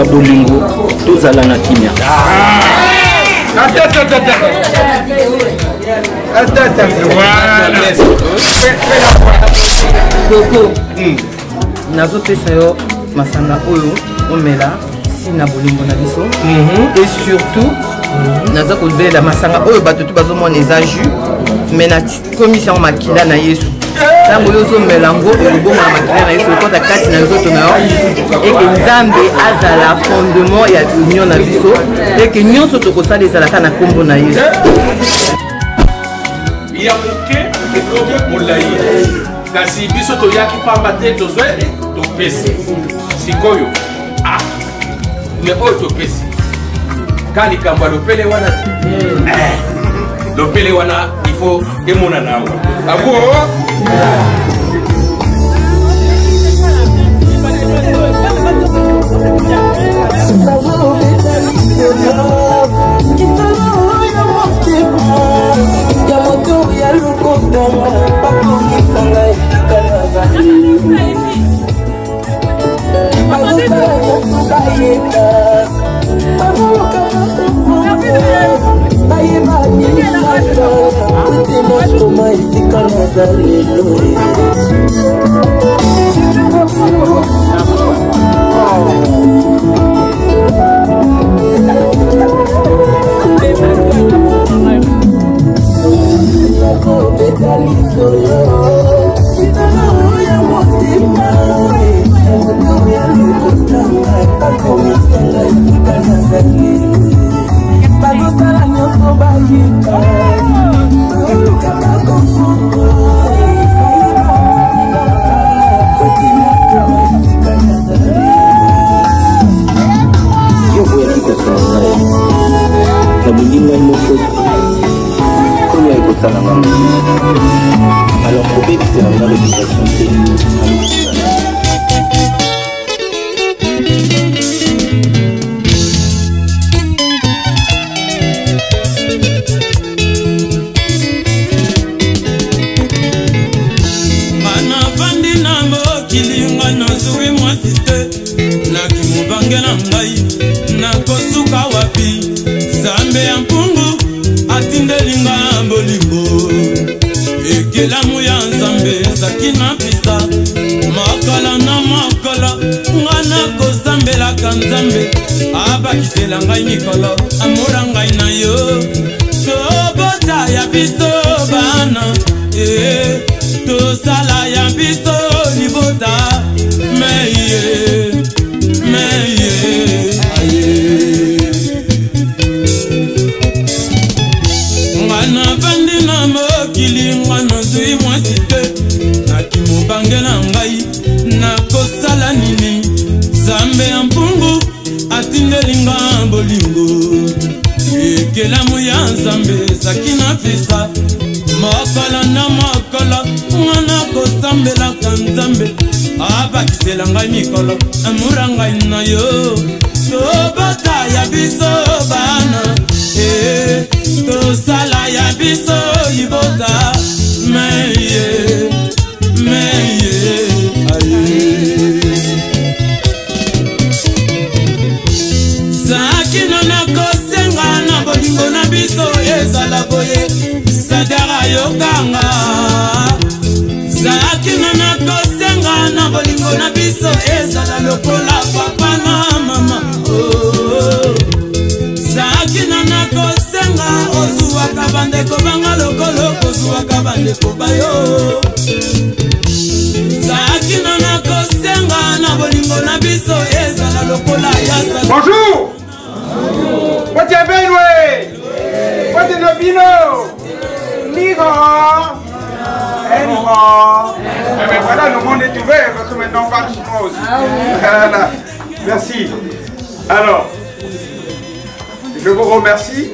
na bolingo tozala na kimia. Koko nazopesa yo masanga oyo omela si na bolingo na biso et surtout naza kobelela masanga oyo bato tu bazomona eza jus mais na komisa makila na Yesu ntango yo ozomela yango okobomona makila na Yesu okota kati na nzoto na yo eke Nzambe azala fondement ya union na biso eke nyonso tokosala ezalaka na kombo na Yesu. Ya moke ekoki molai kasi biso toyaki pamba te tozwe topesi sikoyo me oyo topesi ka likambo ya lopele wana te lopele wana ifo emonana awa abo alors pour éviter la réputation Ekelamu ya Nzambe sakina pisa makala na makala ngana kosambelaka Nzambe abakisela ngai mikolo amora ngai na yo tobota ya biso bana tosala ya biso libota meye ngana bandi na mokili ngana zui mwasi te nakimobangela ngai nakosala nini Nzambe ya mpungu atindelinga bolingo ekelamu ya Nzambe sakina fisa makala na makala ngana kosambelaka Nzambe abakisela ngai mikolo amura ngai na yo tobota ya biso bana tosala ya biso libota meye sakina nakosenga na bolingo na biso ezala boye sadara yokanga sakina nakosenga na bolingo na biso ezala lokola papa na mama sakina nakosenga ozuwaka bandeko banga lokolo kozuwaka bandeko bayo sakina nakosenga na bolingo na biso ezala lokola yasa. Bonjour. What you been with? What in the vino? Nira. Eh bien voilà, le monde est ouvert parce que maintenant on parle chinois aussi. Voilà. Merci. Alors, je vous remercie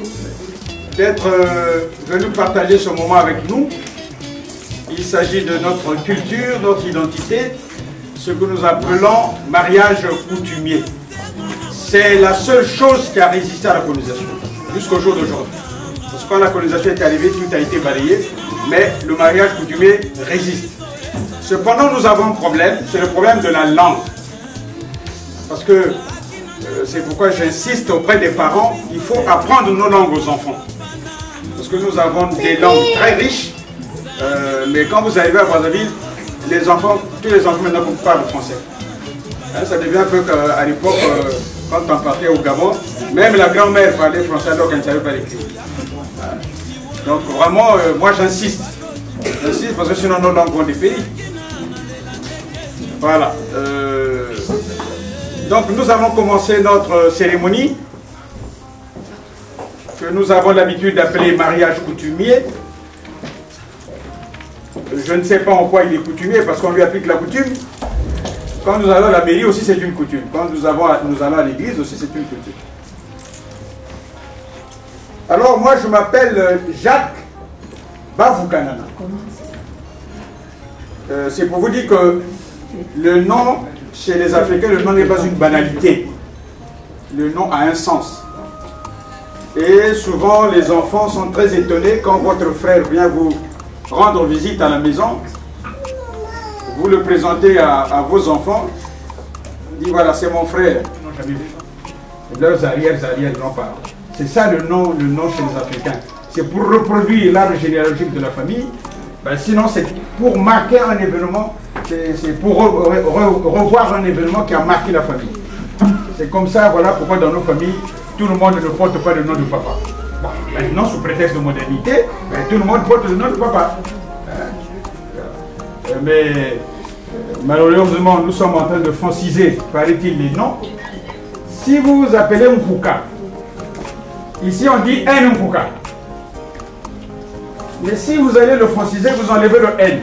d'être venu partager ce moment avec nous. Il s'agit de notre culture, notre identité, ce que nous appelons mariage coutumier. C'est la seule chose qui a résisté à la colonisation, jusqu'au jour d'aujourd'hui. Parce que quand la colonisation est arrivée, tout a été balayé, mais le mariage coutumier résiste. Cependant, nous avons un problème, c'est le problème de la langue. Parce que c'est pourquoi j'insiste auprès des parents, il faut apprendre nos langues aux enfants. Parce que nous avons des langues très riches, mais quand vous arrivez à Brazzaville, les enfants, tous les enfants maintenant parlent français. Hein, ça devient un peu qu'à l'époque, quand on partait au Gabon, même la grand-mère parlait français alors qu'elle ne savait pas l'écrire. Donc vraiment, moi j'insiste. J'insiste parce que sinon nos langues vont dépérir. Voilà. Donc nous avons commencé notre cérémonie que nous avons l'habitude d'appeler mariage coutumier. Je ne sais pas en quoi il est coutumier parce qu'on lui applique la coutume. Quand nous allons à la mairie aussi c'est une coutume. Quand nous allons à l'église aussi c'est une coutume. Alors moi je m'appelle Jacques Bavoukanana. C'est pour vous dire que le nom, chez les Africains, le nom n'est pas une banalité. Le nom a un sens. Et souvent les enfants sont très étonnés quand votre frère vient vous rendre visite à la maison. Vous le présentez à vos enfants. Dit voilà c'est mon frère. Ils n'ont jamais vu. Leurs arrière-grands-parents. C'est ça le nom chez les Africains. C'est pour reproduire l'arbre généalogique de la famille. Ben, sinon, c'est pour marquer un événement, c'est pour revoir un événement qui a marqué la famille. C'est comme ça, voilà pourquoi dans nos familles, tout le monde ne porte pas le nom de papa. Bon, maintenant, sous prétexte de modernité, ben, tout le monde porte le nom de papa. Mais malheureusement, nous sommes en train de franciser, paraît-il, les noms. Si vous vous appelez Mpuka, ici on dit N Mpuka. Mais si vous allez le franciser, vous enlevez le N.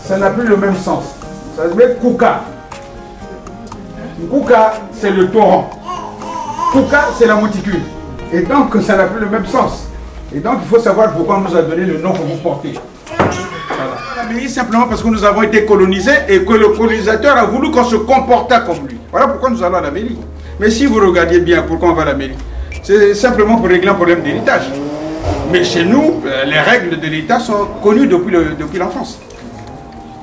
Ça n'a plus le même sens. Ça se met Kouka. Kouka, c'est le torrent. Kouka, c'est la monticule. Et donc, ça n'a plus le même sens. Et donc, il faut savoir pourquoi on nous a donné le nom que vous portez. Voilà. Mais simplement parce que nous avons été colonisés et que le colonisateur a voulu qu'on se comportât comme lui. Voilà pourquoi nous allons à la mairie. Mais si vous regardiez bien pourquoi on va à la mairie, c'est simplement pour régler un problème d'héritage. Mais chez nous, les règles de l'État sont connues depuis l'enfance.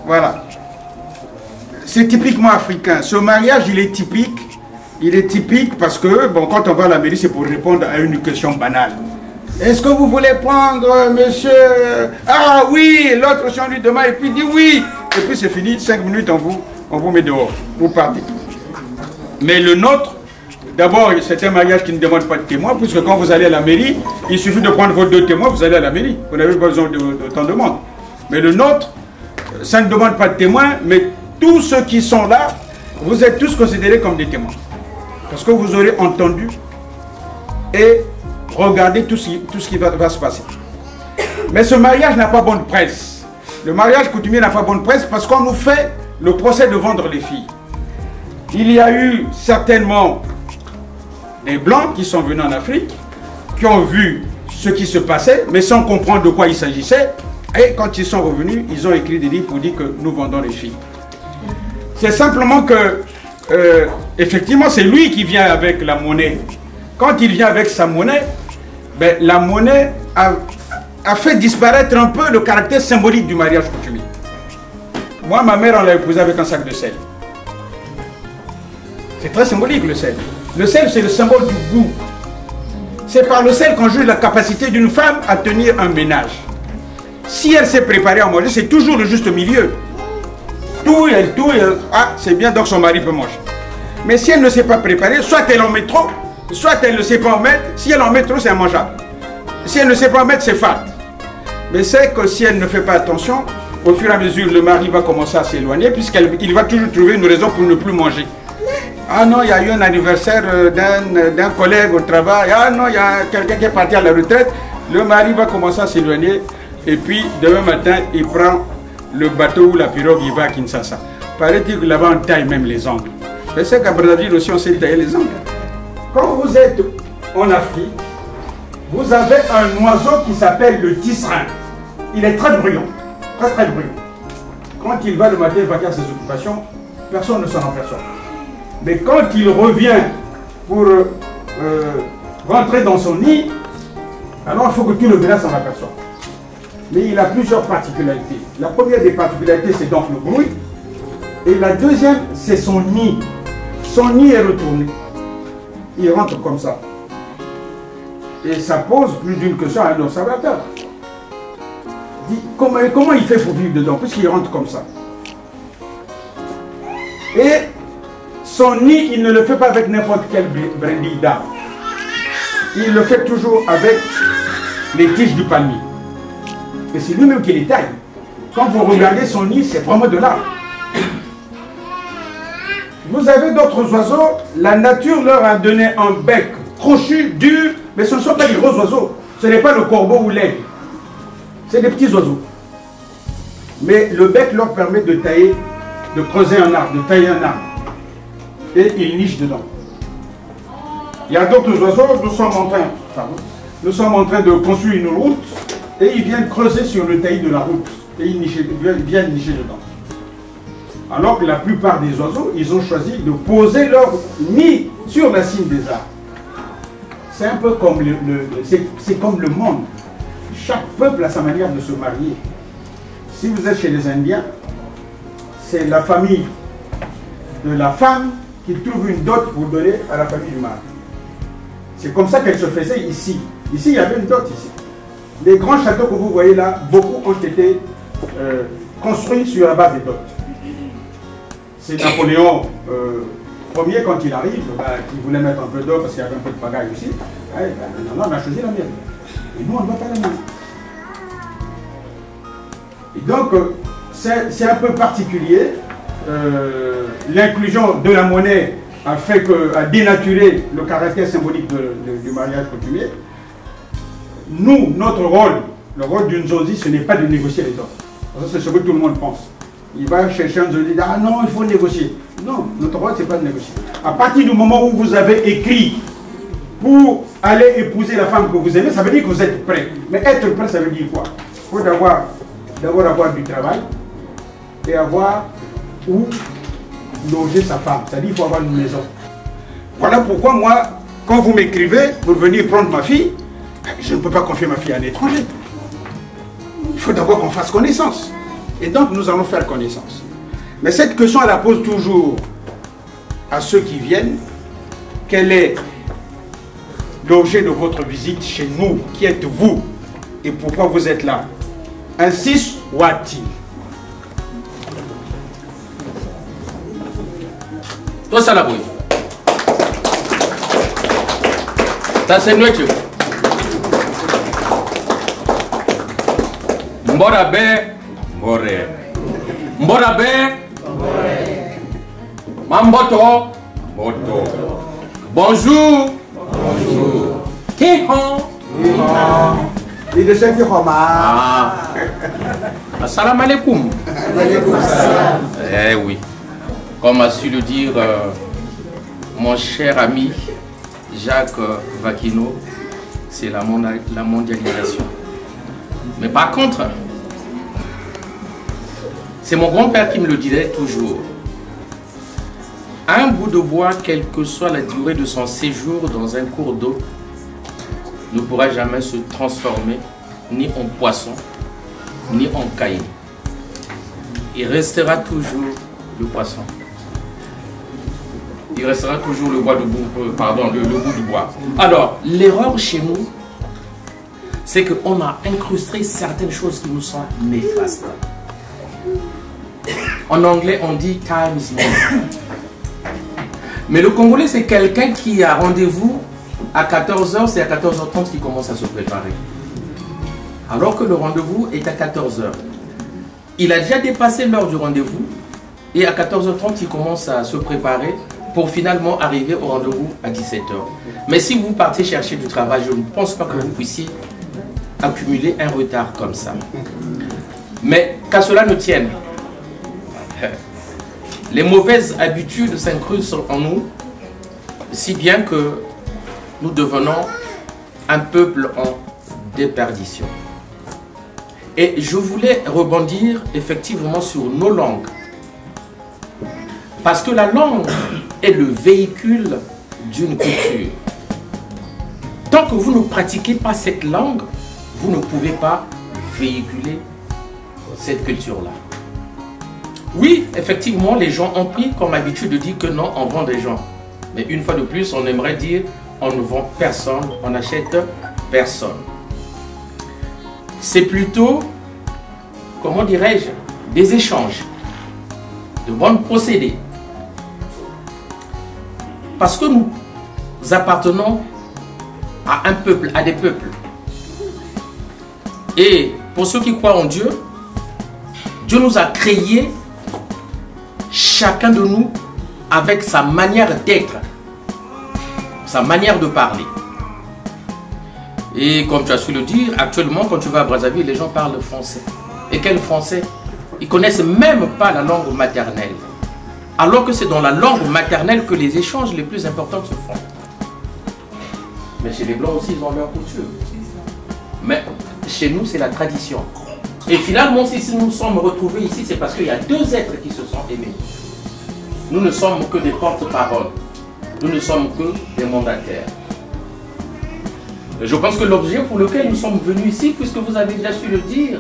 Voilà. C'est typiquement africain. Ce mariage, il est typique. Il est typique parce que, bon, quand on va à la mairie, c'est pour répondre à une question banale. Est-ce que vous voulez prendre, monsieur? Ah oui, l'autre, si on lui demande, et puis il dit oui. Et puis c'est fini, 5 minutes, on vous met dehors. Vous partez. Mais le nôtre, d'abord, c'est un mariage qui ne demande pas de témoins, puisque quand vous allez à la mairie, il suffit de prendre vos 2 témoins, vous allez à la mairie. Vous n'avez pas besoin de tant de monde. Mais le nôtre, ça ne demande pas de témoins, mais tous ceux qui sont là, vous êtes tous considérés comme des témoins. Parce que vous aurez entendu et regardé tout ce qui va se passer. Mais ce mariage n'a pas bonne presse. Le mariage coutumier n'a pas bonne presse parce qu'on nous fait le procès de vendre les filles. Il y a eu certainement des Blancs qui sont venus en Afrique, qui ont vu ce qui se passait, mais sans comprendre de quoi il s'agissait. Et quand ils sont revenus, ils ont écrit des livres pour dire que nous vendons les filles. C'est simplement que, effectivement, c'est lui qui vient avec la monnaie. Quand il vient avec sa monnaie, ben, la monnaie a fait disparaître un peu le caractère symbolique du mariage coutumier. Moi, ma mère, on l'a épousé avec un sac de sel. C'est très symbolique, le sel. Le sel, c'est le symbole du goût. C'est par le sel qu'on juge la capacité d'une femme à tenir un ménage. Si elle s'est préparée à manger, c'est toujours le juste milieu. Tout, ah, c'est bien, donc son mari peut manger. Mais si elle ne s'est pas préparée, soit elle en met trop, soit elle ne sait pas en mettre. Si elle en met trop, c'est immangeable. Si elle ne sait pas en mettre, c'est fade. Mais c'est que si elle ne fait pas attention, au fur et à mesure, le mari va commencer à s'éloigner, puisqu'il va toujours trouver une raison pour ne plus manger. Ah non, il y a eu un anniversaire d'un collègue au travail. Ah non, il y a quelqu'un qui est parti à la retraite. Le mari va commencer à s'éloigner. Et puis, demain matin, il prend le bateau ou la pirogue, il va à Kinshasa. Paraît-il que là-bas, on taille même les ongles. Mais c'est qu'à Brazzaville aussi, on sait tailler les ongles. Quand vous êtes en Afrique, vous avez un oiseau qui s'appelle le tisserin. Il est très bruyant. Très, très bruyant. Quand il va le matin, il va faire ses occupations, personne ne s'en aperçoit. Mais quand il revient pour rentrer dans son nid, alors il faut que tout le village s'en aperçoive. Mais il a plusieurs particularités. La première des particularités, c'est donc le bruit. Et la deuxième, c'est son nid. Son nid est retourné. il rentre comme ça. Et ça pose plus d'une question à un observateur. Il dit, comment il fait pour vivre dedans, puisqu'il rentre comme ça. Et son nid, il ne le fait pas avec n'importe quelle brindille d'arbre. Il le fait toujours avec les tiges du palmier. Et c'est lui-même qui les taille. Quand vous regardez son nid, c'est vraiment de l'arbre. Vous avez d'autres oiseaux, la nature leur a donné un bec crochu, dur, mais ce ne sont pas des gros oiseaux. Ce n'est pas le corbeau ou l'aigle. C'est des petits oiseaux. Mais le bec leur permet de tailler, de creuser un arbre, de tailler un arbre. Et ils nichent dedans. Il y a d'autres oiseaux, nous sommes en train de construire une route et ils viennent creuser sur le taillis de la route. Et ils viennent nicher dedans. Alors que la plupart des oiseaux, ils ont choisi de poser leur nid sur la cime des arbres. C'est un peu comme c'est comme le monde. Chaque peuple a sa manière de se marier. Si vous êtes chez les Indiens, c'est la famille de la femme qui trouve une dot pour donner à la famille du mari. C'est comme ça qu'elle se faisait ici. Ici, il y avait une dot ici. Les grands châteaux que vous voyez là, beaucoup ont été construits sur la base des dots. C'est Napoléon Ier, quand il arrive, qui voulait mettre un peu d'eau parce qu'il y avait un peu de pagaille aussi. On a choisi la mienne. Et nous, on ne va pas la mienne. Et donc, c'est un peu particulier. L'inclusion de la monnaie a dénaturé le caractère symbolique du mariage coutumier. Nous, notre rôle, le rôle d'une Nzonzi, ce n'est pas de négocier les dots. C'est ce que tout le monde pense. Il va chercher un Nzonzi, ah non, il faut négocier. Non, notre rôle, ce n'est pas de négocier. À partir du moment où vous avez écrit pour aller épouser la femme que vous aimez, ça veut dire que vous êtes prêt. Mais être prêt, ça veut dire quoi? Il faut d'abord avoir du travail et avoir où loger sa femme. C'est-à-dire qu'il faut avoir une maison. Voilà pourquoi moi, quand vous m'écrivez pour venir prendre ma fille, je ne peux pas confier ma fille à un étranger. Il faut d'abord qu'on fasse connaissance. Et donc, nous allons faire connaissance. Mais cette question, elle la pose toujours à ceux qui viennent. Quel est l'objet de votre visite chez nous? Qui êtes-vous? Et pourquoi vous êtes là? Ainsi soit-il. Toi, ça la bouille. Ça, c'est nous, tu. Mborabe, Mbore. Mborabe, Mamboto, Moto. Bonjour. Bonjour. Kihon. Assalamu alaikum. Eh oui. Comme a su le dire mon cher ami Jacques Vaquino, c'est la mondialisation. Mais par contre, c'est mon grand-père qui me le disait toujours. Un bout de bois, quelle que soit la durée de son séjour dans un cours d'eau, ne pourra jamais se transformer ni en poisson, ni en caillou. Il restera toujours le poisson. Il restera toujours le bois de bout, le bout du bois. Alors, l'erreur chez nous, c'est qu'on a incrusté certaines choses qui nous sont néfastes. En anglais, on dit time is money. Mais le Congolais, c'est quelqu'un qui a rendez-vous à 14 h, c'est à 14 h 30 qu'il commence à se préparer. Alors que le rendez-vous est à 14 h. Il a déjà dépassé l'heure du rendez-vous et à 14 h 30, il commence à se préparer pour finalement arriver au rendez-vous à 17 h. Mais si vous partez chercher du travail, je ne pense pas que vous puissiez accumuler un retard comme ça. Mais qu'à cela ne tienne, les mauvaises habitudes s'incrustent en nous, si bien que nous devenons un peuple en déperdition. Et je voulais rebondir effectivement sur nos langues. Parce que la langue est le véhicule d'une culture. Tant que vous ne pratiquez pas cette langue, vous ne pouvez pas véhiculer cette culture-là. Oui, effectivement, les gens ont pris comme habitude de dire que non, on vend des gens. Mais une fois de plus, on aimerait dire, on ne vend personne, on n'achète personne. C'est plutôt, comment dirais-je, des échanges, de bons procédés. Parce que nous appartenons à un peuple, à des peuples. Et pour ceux qui croient en Dieu, Dieu nous a créés, chacun de nous, avec sa manière d'être, sa manière de parler. Et comme tu as su le dire, actuellement, quand tu vas à Brazzaville, les gens parlent français. Et quel français? Ils ne connaissent même pas la langue maternelle. Alors que c'est dans la langue maternelle que les échanges les plus importants se font. Mais chez les Blancs aussi, ils ont leur coutume. Mais chez nous, c'est la tradition. Et finalement, si nous sommes retrouvés ici, c'est parce qu'il y a deux êtres qui se sont aimés. Nous ne sommes que des porte-paroles. Nous ne sommes que des mandataires. Je pense que l'objet pour lequel nous sommes venus ici, puisque vous avez déjà su le dire,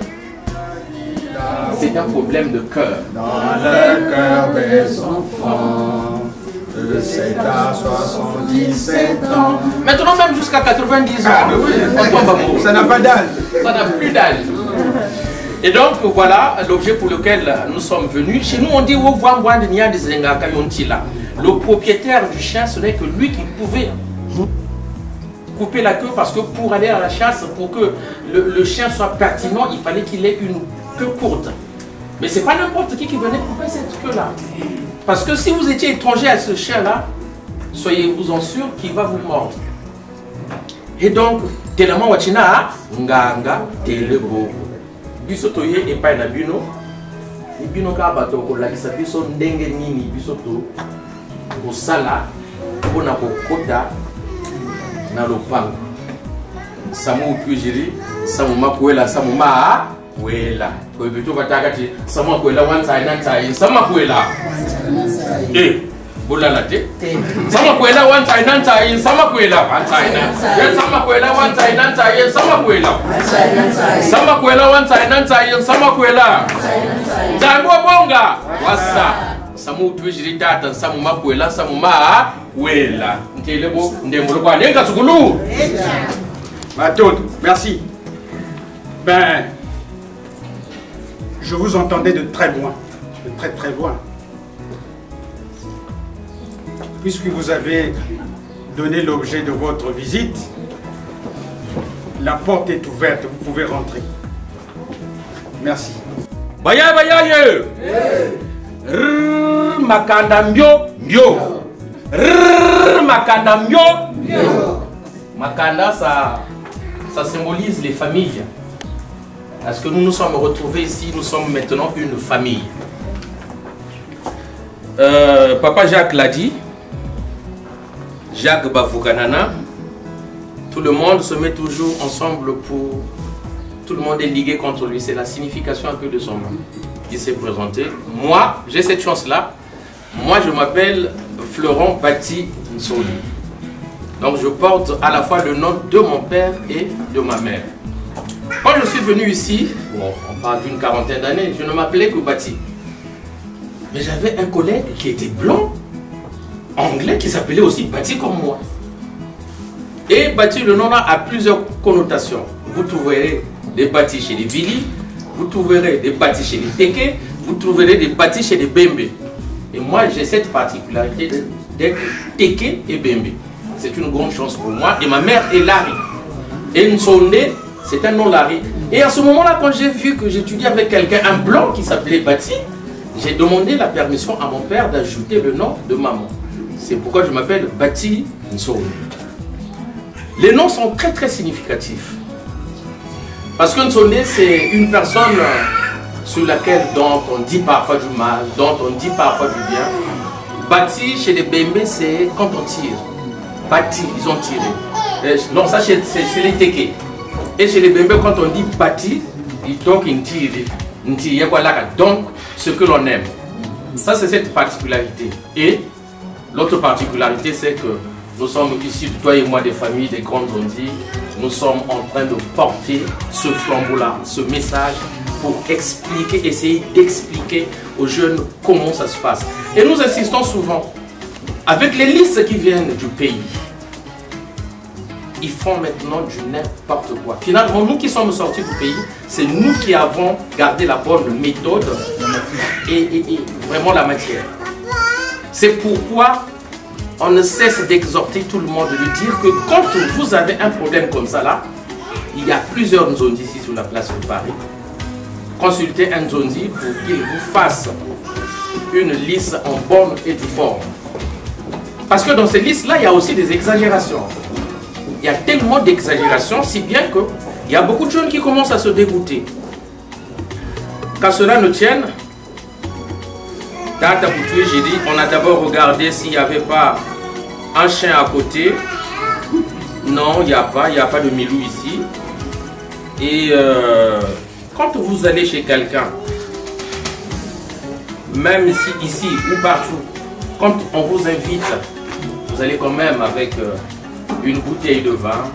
c'est un problème de cœur. Dans le cœur des enfants, de 7 à 77 ans. Maintenant, même jusqu'à 90 ans, on tombe amoureux. Ça n'a pas d'âge. Ça n'a plus d'âge. Et donc, voilà l'objet pour lequel nous sommes venus. Chez nous, on dit le propriétaire du chien, ce n'est que lui qui pouvait couper la queue, parce que pour aller à la chasse, pour que le chien soit pertinent, il fallait qu'il ait une queue courte. Mais ce n'est pas n'importe qui venait couper cette queue-là. Parce que si vous étiez étranger à ce chien-là, soyez-vous en sûr qu'il va vous mordre. Et donc, tellement wachina nganga telebo. Biso toye epai na bino. Ni bino ka bato ko lakisa biso ndenge nini biso to osala pona ko kota na lopango. Samu kujiri, samu makwela, samu ma kwela. Ko bitu batakati samu kwela wantai nantai, samu kwela. Bolala te. Sama kwela wantai nantai, sama kwela wantai nantai. Sama kwela wantai nantai, sama kwela. Sama kwela wantai nantai, sama kwela. Zango bonga. Wasa. Samu tujiri tata, samu makwela, samu ma kwela. Ntelebo ndemolo kwa nenga tsukulu. Mathilde, merci. Ben, je vous entendais de très loin, de très très loin. Puisque vous avez donné l'objet de votre visite, la porte est ouverte, vous pouvez rentrer. Merci. Baya baya ye. Makanda mbio mbio. Makanda mbio mbio. Makanda, ça symbolise les familles. Parce que nous nous sommes retrouvés ici, nous sommes maintenant une famille. Papa Jacques l'a dit. Jacques Bavouganana, tout le monde se met toujours ensemble pour... Tout le monde est ligué contre lui, c'est la signification un peu de son nom qui s'est présenté. Moi, j'ai cette chance-là. Moi, je m'appelle Florent Bati Nsoli. Donc, je porte à la fois le nom de mon père et de ma mère. Quand je suis venu ici, bon, on parle d'une quarantaine d'années, je ne m'appelais que Bati. Mais j'avais un collègue qui était blanc, anglais, qui s'appelait aussi Bati comme moi. Et Bati, le nom là a plusieurs connotations. Vous trouverez des Bati chez les Vili, vous trouverez des Bati chez les Teke, vous trouverez des Bati chez les Bembe. Et moi, j'ai cette particularité d'être Teke et Bembe. C'est une grande chance pour moi. Et ma mère est Larry. Et Nsonde, c'est un nom Larry. Et à ce moment-là, quand j'ai vu que j'étudiais avec quelqu'un, un blanc qui s'appelait Bati, j'ai demandé la permission à mon père d'ajouter le nom de maman. C'est pourquoi je m'appelle Bati Nsonde. Les noms sont très très significatifs. Parce que Nsonde, c'est une personne sur laquelle dont on dit parfois du mal, dont on dit parfois du bien. Bati chez les Bembe, c'est quand on tire. Bati, ils ont tiré. Non, ça c'est les Teke. Et chez les Bembe, quand on dit Bati, donc ils tirent. Donc, ce que l'on aime. Ça, c'est cette particularité. Et l'autre particularité, c'est que nous sommes ici, toi et moi, des familles, des grandes ondilles. Nous sommes en train de porter ce flambeau-là, ce message, pour expliquer, essayer d'expliquer aux jeunes comment ça se passe. Et nous insistons souvent. Avec les listes qui viennent du pays, ils font maintenant du n'importe quoi. Finalement, nous qui sommes sortis du pays, c'est nous qui avons gardé la bonne méthode et vraiment la matière. C'est pourquoi on ne cesse d'exhorter tout le monde, de dire que quand vous avez un problème comme ça là, il y a plusieurs zones ici sur la place de Paris. Consultez un zondi pour qu'il vous fasse une liste en bonne et due forme. Parce que dans ces listes-là, il y a aussi des exagérations. Il y a tellement d'exagérations, si bien qu'il y a beaucoup de jeunes qui commencent à se dégoûter. Qu'à cela ne tienne, j'ai dit, on a d'abord regardé s'il n'y avait pas un chien à côté. Non, il n'y a pas de milou ici. Et quand vous allez chez quelqu'un, même si ici ou partout, quand on vous invite, vous allez quand même avec une bouteille de vin,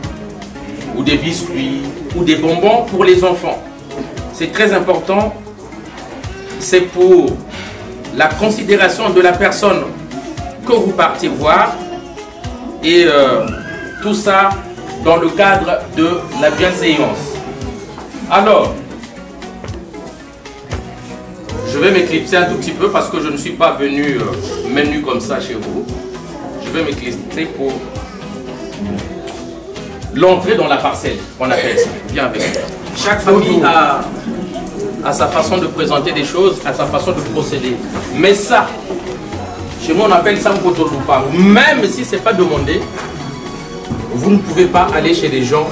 ou des biscuits, ou des bonbons pour les enfants. C'est très important. C'est pour la considération de la personne que vous partez voir. Et tout ça dans le cadre de la bienséance. Alors, je vais m'éclipser un tout petit peu parce que je ne suis pas venu menu comme ça chez vous. Je vais m'éclipser pour l'entrée dans la parcelle, on appelle ça. Viens avec moi. Chaque famille a sa façon de présenter des choses, a sa façon de procéder. Mais ça, chez moi on appelle ça Mkotolupa. Même si ce n'est pas demandé, vous ne pouvez pas aller chez les gens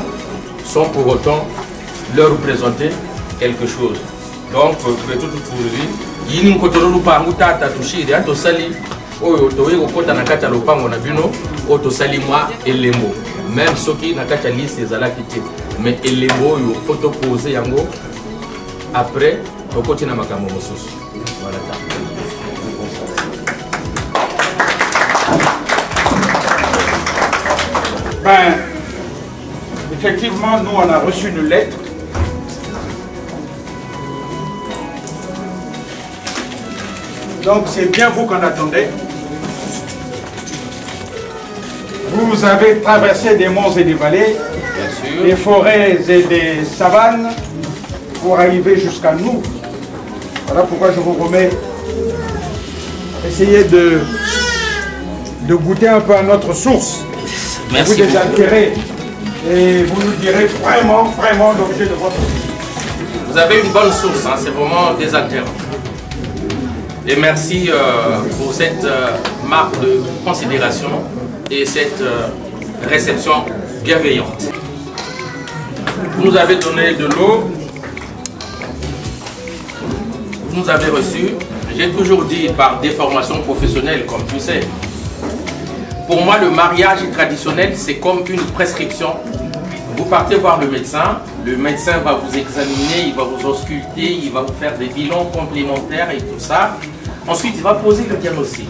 sans pour autant leur présenter quelque chose. Donc, même ceux qui n'ont pas liste les ala quitté, mais les mots il faut te poser yango après au côté na makambo mosusu. Voilà. Ben, effectivement, nous on a reçu une lettre. Donc c'est bien vous qu'on attendait. Vous avez traversé des monts et des vallées, des forêts et des savanes pour arriver jusqu'à nous. Voilà pourquoi je vous remets. Essayez de goûter un peu à notre source. Merci vous désaltérer et vous nous direz vraiment l'objet de votre vie. Vous avez une bonne source, hein, c'est vraiment désaltérant. Et merci pour cette marque de considération et cette réception bienveillante. Vous nous avez donné de l'eau, vous nous avez reçu. J'ai toujours dit par déformation professionnelle, comme tu sais, pour moi le mariage traditionnel c'est comme une prescription. Vous partez voir le médecin va vous examiner, il va vous ausculter, il va vous faire des bilans complémentaires et tout ça. Ensuite il va poser le diagnostic.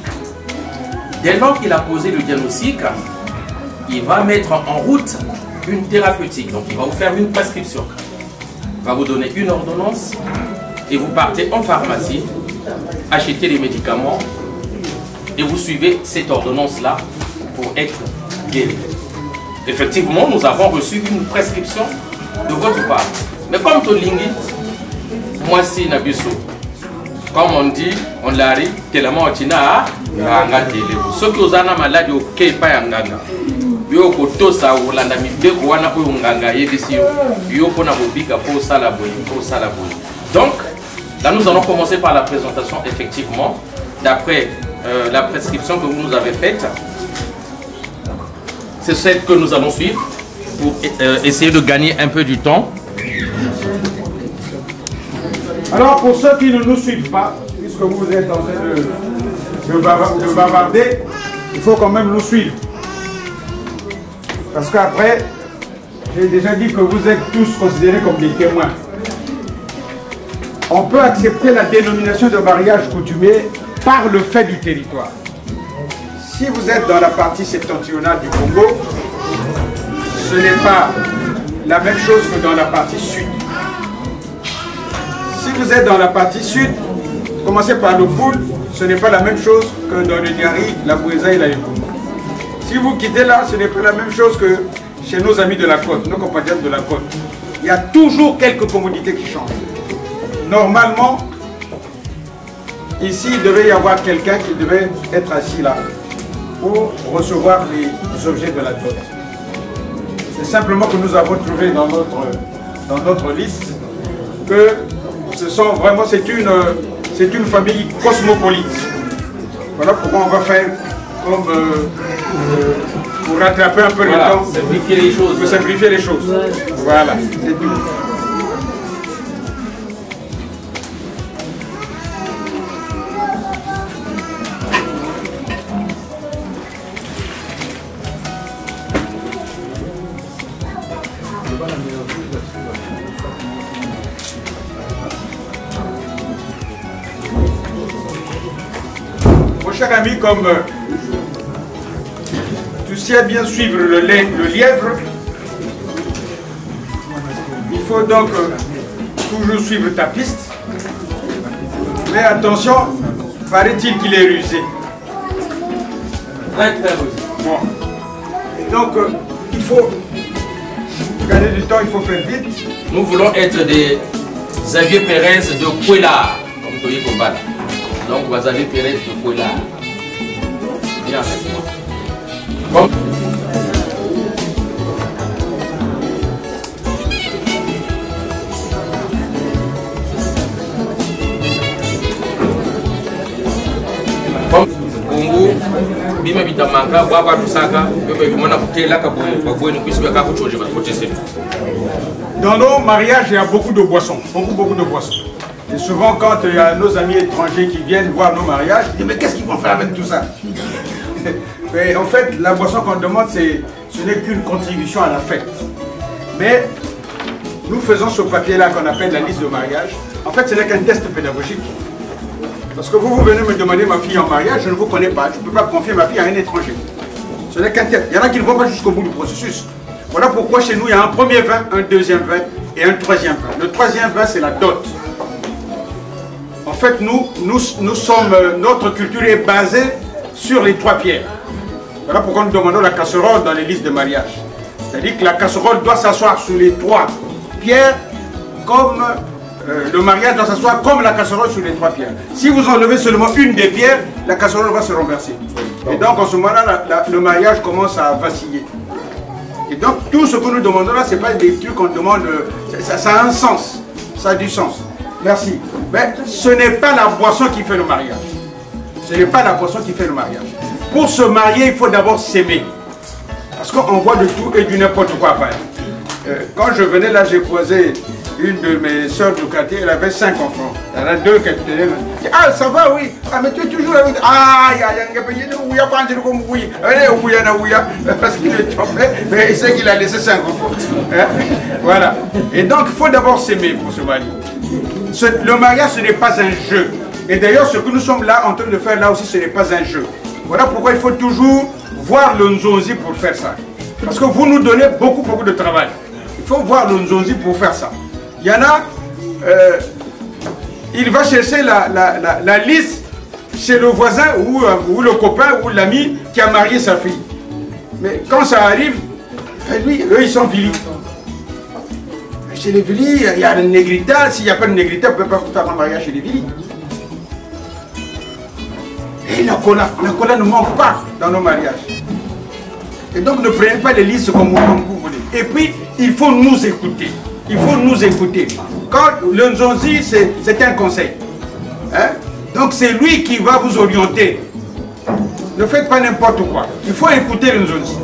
Dès lors qu'il a posé le diagnostic, il va mettre en route une thérapeutique. Donc il va vous faire une prescription. Il va vous donner une ordonnance et vous partez en pharmacie, acheter les médicaments et vous suivez cette ordonnance-là pour être guéri. Effectivement, nous avons reçu une prescription de votre part. Mais comme Tolingi, moi c'est Nabiso. Comme on dit, on l'a dit, que la moitié ceux qui ont une maladie au Kepa Yanganga, yo koto sa Olanda mibeko wana ko nganga yebisi yo pona bobika pour sala boy. Donc, là nous allons commencer par la présentation effectivement d'après la prescription que vous nous avez faite. C'est celle que nous allons suivre pour essayer de gagner un peu du temps. Alors pour ceux qui ne nous suivent pas, puisque vous êtes en train de bavarder, il faut quand même nous suivre. Parce qu'après, j'ai déjà dit que vous êtes tous considérés comme des témoins. On peut accepter la dénomination de mariage coutumier par le fait du territoire. Si vous êtes dans la partie septentrionale du Congo, ce n'est pas la même chose que dans la partie sud. Si vous êtes dans la partie sud, commencez par le poule, ce n'est pas la même chose que dans le Niari, la Bouéza et la Lépoule. Si vous quittez là, ce n'est pas la même chose que chez nos amis de la côte, nos compatriotes de la côte. Il y a toujours quelques commodités qui changent. Normalement, ici, il devait y avoir quelqu'un qui devait être assis là pour recevoir les objets de la dot. C'est simplement que nous avons trouvé dans notre liste que ce sont vraiment, c'est une famille cosmopolite. Voilà pourquoi on va faire comme pour rattraper un peu le temps. Simplifier les choses. Pour simplifier les choses. Voilà, c'est tout. Mon cher ami, comme tu sais bien suivre le lièvre, il faut donc toujours suivre ta piste. Mais attention, paraît-il qu'il est rusé. Très très rusé. Bon. Et donc, il faut gagner du temps, il faut faire vite. Nous voulons être des Xavier Pérez de Kouela, comme Toye Kombala. Donc, Xavier Pérez de Kouela. Viens avec moi. Bon. Bongo, bima bitamanga, baba tusaka, bébé bimona kutela kaboué, puisque il y a beaucoup de choses à protester. Dans nos mariages, il y a beaucoup de boissons, beaucoup de boissons. Et souvent, quand il y a nos amis étrangers qui viennent voir nos mariages, ils disent mais qu'est-ce qu'ils vont faire avec tout ça? Mais en fait, la boisson qu'on demande, ce n'est qu'une contribution à la fête. Mais nous faisons ce papier-là qu'on appelle la liste de mariage. En fait, ce n'est qu'un test pédagogique. Parce que vous venez me demander ma fille en mariage, je ne vous connais pas. Je ne peux pas confier ma fille à un étranger. Ce n'est qu'un test. Il y en a qui ne vont pas jusqu'au bout du processus. Voilà pourquoi chez nous, il y a un premier vin, un deuxième vin et un troisième vin. Le troisième vin, c'est la dot. En fait, notre culture est basée sur les trois pierres. Voilà pourquoi nous demandons la casserole dans les listes de mariage. C'est-à-dire que la casserole doit s'asseoir sur les trois pierres, comme le mariage doit s'asseoir comme la casserole sur les trois pierres. Si vous enlevez seulement une des pierres, la casserole va se renverser. Et donc, en ce moment-là, le mariage commence à vaciller. Et donc, tout ce que nous demandons là, ce n'est pas des trucs qu'on demande, ça a un sens, ça a du sens. Merci. Mais ce n'est pas la boisson qui fait le mariage. Ce n'est pas la boisson qui fait le mariage. Pour se marier, il faut d'abord s'aimer. Parce qu'on voit de tout et du n'importe quoi. Quand je venais là, j'ai posé une de mes soeurs du quartier, elle avait 5 enfants. Il y en a 2 qui étaient là. Ah, ça va, oui. Ah, mais tu es toujours avec. Ah, il y a un payé de Ouya, pas un comme oui. Parce qu'il est tombé, mais il sait qu'il a laissé 5 enfants. Voilà. Et donc, il faut d'abord s'aimer pour se marier. Le mariage, ce n'est pas un jeu. Et d'ailleurs, ce que nous sommes là en train de faire là aussi, ce n'est pas un jeu. Voilà pourquoi il faut toujours voir le Nzonzi pour faire ça. Parce que vous nous donnez beaucoup de travail. Il faut voir le Nzonzi pour faire ça. Il y en a, il va chercher la liste chez le voisin ou le copain ou l'ami qui a marié sa fille. Mais quand ça arrive, lui, eux, ils sont vilis. Chez les vilis, il y a le négrita. S'il n'y a pas de négrita, on ne peut pas faire un mariage chez les vilis. Et la cola ne manque pas dans nos mariages. Et donc ne prenez pas les listes comme vous voulez. Et puis, il faut nous écouter. Il faut nous écouter. Quand le Nzonzi, c'est un conseil. Hein? Donc c'est lui qui va vous orienter. Ne faites pas n'importe quoi. Il faut écouter le Nzonzi.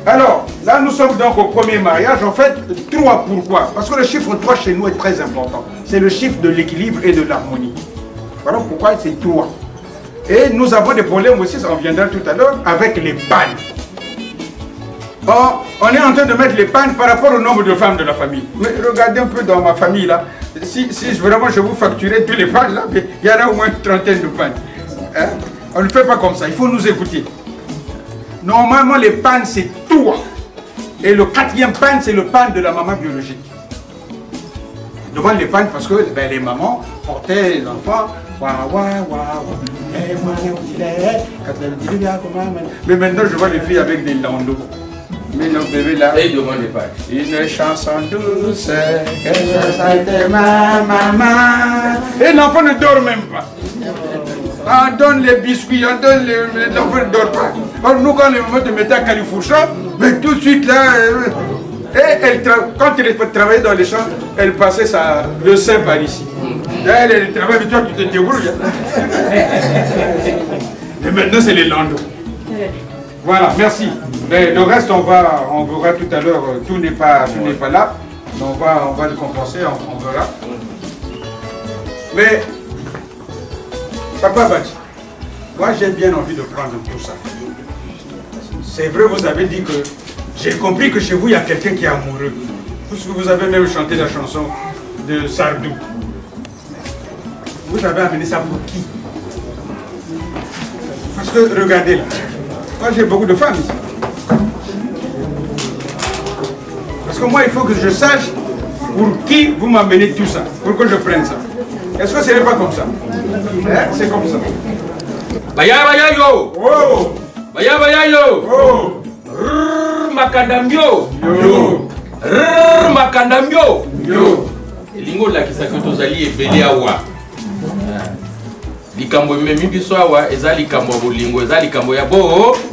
Alors, là nous sommes donc au premier mariage. En fait, 3, pourquoi? Parce que le chiffre 3 chez nous est très important. C'est le chiffre de l'équilibre et de l'harmonie. Voilà pourquoi c'est 3. Et nous avons des problèmes aussi, ça en viendra tout à l'heure, avec les pannes. Or, on est en train de mettre les pannes par rapport au nombre de femmes de la famille. Mais regardez un peu dans ma famille là. Si vraiment je vous facturais tous les pannes là, il y en a au moins une trentaine de pannes. Hein? On ne fait pas comme ça, il faut nous écouter. Normalement, les pannes, c'est toi. Et le 4e panne, c'est le panne de la maman biologique. Je demande les pannes parce que les mamans portait les enfants. Mais maintenant, je vois les filles avec des landaux. Mais nos bébés là, Et demandez pas. une chanson douce, que je chante ma maman. Et l'enfant ne dort même pas. On donne les biscuits, on donne l'enfant ne dort pas. Or, nous, quand les mamans te mettaient à Califourchon, mais tout de suite là, et quand elle travaillait dans les champs, elle passait le sein par ici. Elle travaille, mais toi tu te débrouilles. Et maintenant c'est les landaux. Voilà, merci. Mais le reste, on verra tout à l'heure, tout n'est pas là. On va le compenser, on verra. Mais, Papa Badji, moi j'ai bien envie de prendre tout ça. C'est vrai, vous avez dit que, j'ai compris que chez vous, il y a quelqu'un qui est amoureux. Puisque vous avez même chanté la chanson de Sardou. Vous avez amené ça pour qui? Parce que, regardez là, moi j'ai beaucoup de femmes ici. Parce que moi, il faut que je sache pour qui vous m'amenez tout ça, pour que je prenne ça. Est-ce que ce n'est pas comme ça? Hein? C'est comme ça. Baya baya yo! Oh! Baya baya yo! Oh! Makandambio! Yo! Makandambio! Yo! Lingo la kisaki tozali ebele awa. Likambo memi biso awa eza likambo ya bolingo, eza likambo ya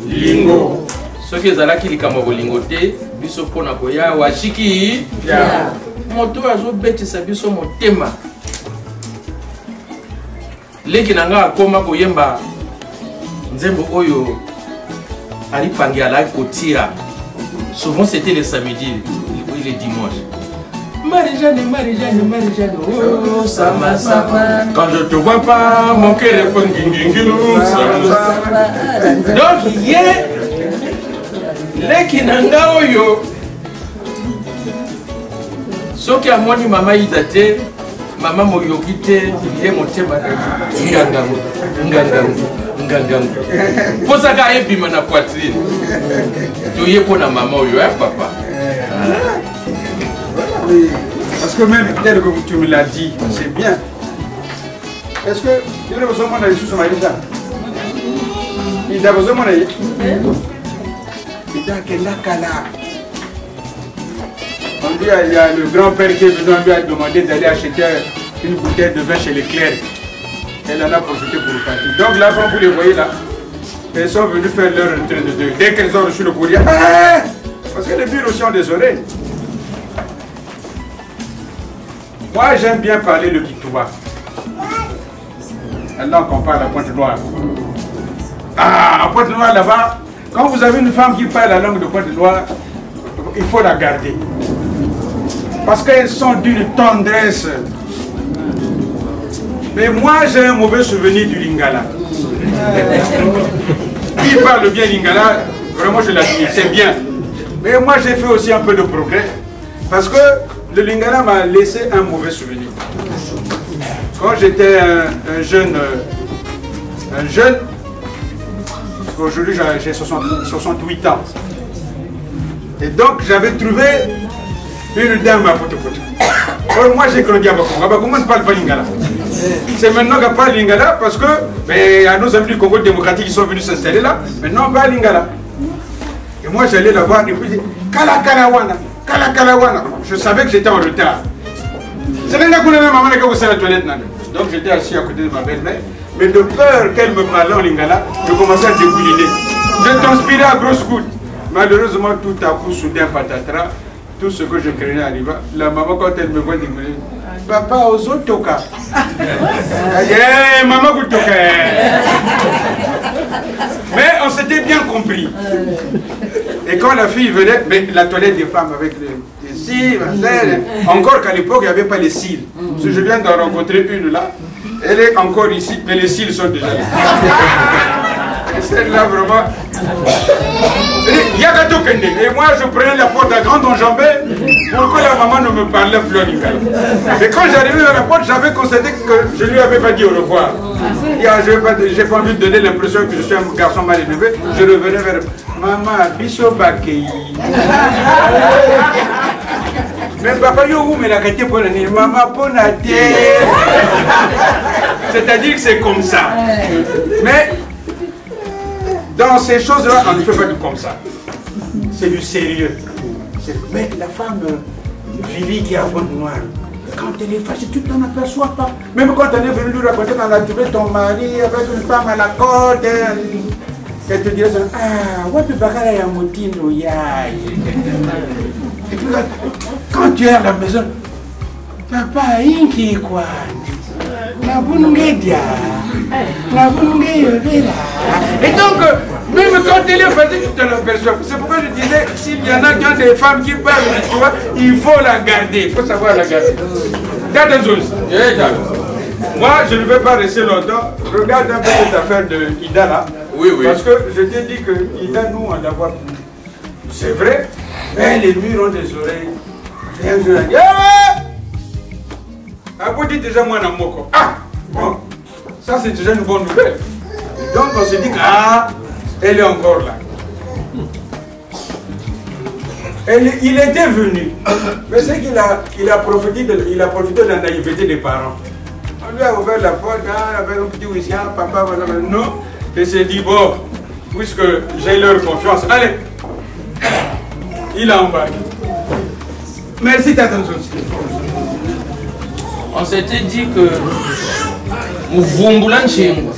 Lingo! soki ezalaki likambo ya bolingo te biso mpona koya washiki moto azobetisa biso motema leki na nga akoma koyemba nzembo oyo alipangi alaki kotira. Souvent c'était le samedi ou le dimanche. Marie-Jeanne, Marie-Jeanne, Marie-Jeanne, oh sama sama. Quand je te vois pas, mon cœur est fondingingilou. Donc hier, leki nanga oyo soki amoni mama idate mama moyoki te ye motema ngangango ngangango ngangango posaka ebima na poitrine toye pona mama oyo ya papa. Parce que même peut-être que tu me l'as dit, c'est bien. Est-ce que tu as besoin de sous son mari déjà? Il a besoin de mon aïe. Il a quel là. On dit il y a le grand-père qui est venu, on lui a demandé d'aller acheter une bouteille de vin chez Leclerc. Elle en a profité pour le partir. Donc là, quand vous les voyez là, elles sont venues faire leur retraite de deux. Dès qu'elles ont reçu le courrier, parce que les bureaux aussi ont des oreilles. Moi, j'aime bien parler le Kitouba. Maintenant qu'on parle à Pointe-Noire. Ah, à Pointe-Noire, là-bas, quand vous avez une femme qui parle la langue de Pointe-Noire, il faut la garder. Parce qu'elles sont d'une tendresse. Mais moi, j'ai un mauvais souvenir du Lingala. Qui parle bien Lingala, vraiment je l'admire, c'est bien. Mais moi, j'ai fait aussi un peu de progrès. Parce que le Lingala m'a laissé un mauvais souvenir. Quand j'étais un jeune, aujourd'hui j'ai 68 ans. Et donc j'avais trouvé une dame à Potopoto. Alors moi j'ai grandi à Bakongo. À Bakongo on ne parle pas Lingala. C'est maintenant qu'on parle Lingala parce que il y a nos amis du Congo démocratique qui sont venus s'installer là. Maintenant on parle Lingala. Et moi j'allais la voir et puis Kala Kalawana. Je savais que j'étais en retard. C'est là que maman n'a qu'à la toilette. Donc j'étais assis à côté de ma belle-mère. Mais de peur qu'elle me parle en lingala, je commençais à dégouliner. Je transpirais à grosses gouttes. Malheureusement, tout à coup, soudain, patatras, tout ce que je craignais arriva. La maman, quand elle me voit dégouliner, papa, ozo toka. Maman, vous toka. Mais on s'était bien compris. Et quand la fille venait, mais la toilette des femmes avec les cils, encore qu'à l'époque, il n'y avait pas les cils. Parce que je viens d'en rencontrer une là, elle est encore ici, mais les cils sont déjà là. Et celle-là, vraiment. Et moi, je prenais la porte à grande enjambée pour que la maman ne me parle plus en Lingala. Et quand j'arrivais à la porte, j'avais constaté que je ne lui avais pas dit au revoir. J'ai pas envie de donner l'impression que je suis un garçon mal élevé. Je revenais vers maman, biso bakei. Mais papa, yo, mais la qualité pour l'année, maman, pour la c'est-à-dire que c'est comme ça. Mais dans ces choses-là, on ne fait pas du comme ça. C'est du sérieux. Mais la femme Vili qui a voix noire, quand elle est fâchée, tu t'en aperçois pas. Même quand elle est venue lui raconter dans la trouvé ton mari avec une femme à la corde, elle te dirait ah, ouais, tu vas aller à Moutine, et puis quand tu es à la maison, papa, inki quoi? La bungedia, la bungedia. Et donc, même quand elle est fatiguée, tu te l'aperçois. C'est pourquoi je disais, s'il y en a qui ont des femmes qui parlent, tu vois, il faut la garder. Il faut savoir la garder. Garde un chose. Moi, je ne vais pas rester longtemps. Regarde un peu cette affaire de Ida là. Oui, oui. Parce que je t'ai dit que Ida, nous, on la voit plus. C'est vrai, mais les murs ont des oreilles. Viens, je la dis. Ah, vous dites déjà moi dans mon corps. Ah, bon, ça c'est déjà une bonne nouvelle. Donc on se dit que ah, elle est encore là. Il était venu, mais c'est qu'il a profité de la naïveté des parents. On lui a ouvert la porte, avec un petit whisky, papa, voilà, non. Et s'est dit bon, puisque j'ai leur confiance, allez. Il a embarqué. Merci d'attention. On s'était dit que nous vomboulons chez nous.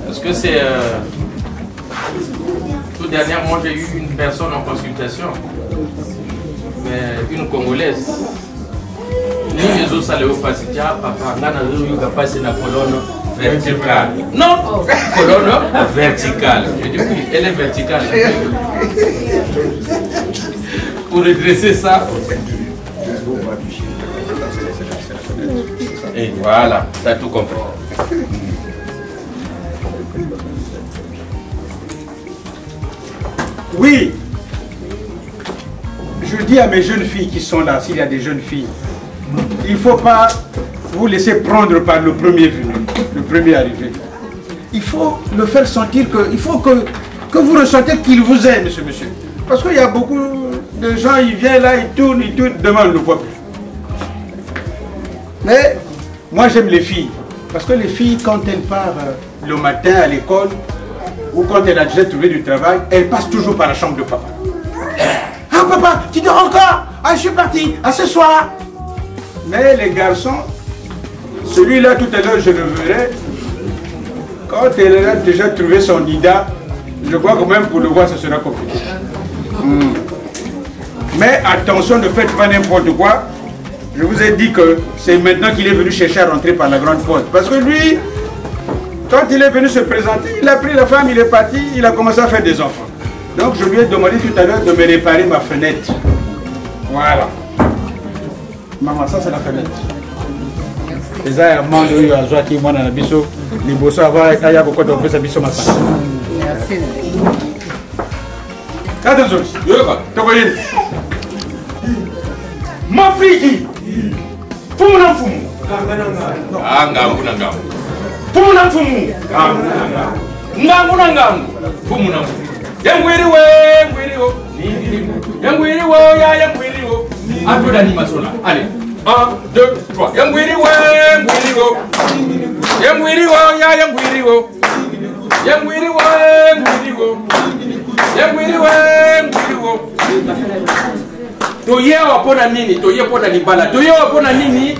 Parce que c'est... tout dernièrement, j'ai eu une personne en consultation, mais une Congolaise. Nous, les autres, allons passer, papa, on a passé la colonne verticale. Non, colonne verticale. Je dis oui, elle est verticale. Pour redresser ça. Et voilà, tu as tout compris. Oui, je dis à mes jeunes filles qui sont là, s'il y a des jeunes filles, il ne faut pas vous laisser prendre par le premier venu, le premier arrivé. Il faut le faire sentir il faut que vous ressentez qu'il vous aime, monsieur. Parce qu'il y a beaucoup de gens, ils viennent là, ils tournent, demain on ne le voit plus. Mais moi j'aime les filles, parce que les filles, quand elles partent le matin à l'école, ou quand elle a déjà trouvé du travail, elle passe toujours par la chambre de papa. Ah papa, tu dors encore? Ah je suis parti, à ce soir. Mais les garçons, celui-là tout à l'heure je le verrai, quand elle a déjà trouvé son Ida, je crois que même pour le voir ce sera compliqué. Mais attention, ne faites pas n'importe quoi. Je vous ai dit que c'est maintenant qu'il est venu chercher à rentrer par la grande porte. Parce que lui, quand il est venu se présenter, il a pris la femme, il est parti, il a commencé à faire des enfants. Donc je lui ai demandé tout à l'heure de me réparer ma fenêtre. Voilà. Maman, ça c'est la fenêtre. Les aïamans de Yoazwa qui m'ont dans la biso, les bossons avoir avec Aya pourquoi on peut sa biso matin. Merci. Attention, ma fille, pour mon enfant. Ah, ngambu na ngambu. Pour mon enfant. Ngambu na ngambu. Fumu na fumu. Yangwiri we, ngwiri wo. Yangwiri wo, ya yangwiri wo. Un peu d'animation là. Allez. 1, 2, 3. Yangwiri we, ngwiri wo. Yangwiri wo, ya yangwiri wo. Yangwiri we, ngwiri wo. Yangwiri we, ngwiri wo. Toye wapona nini? Toye pona libala. Toye wapona nini?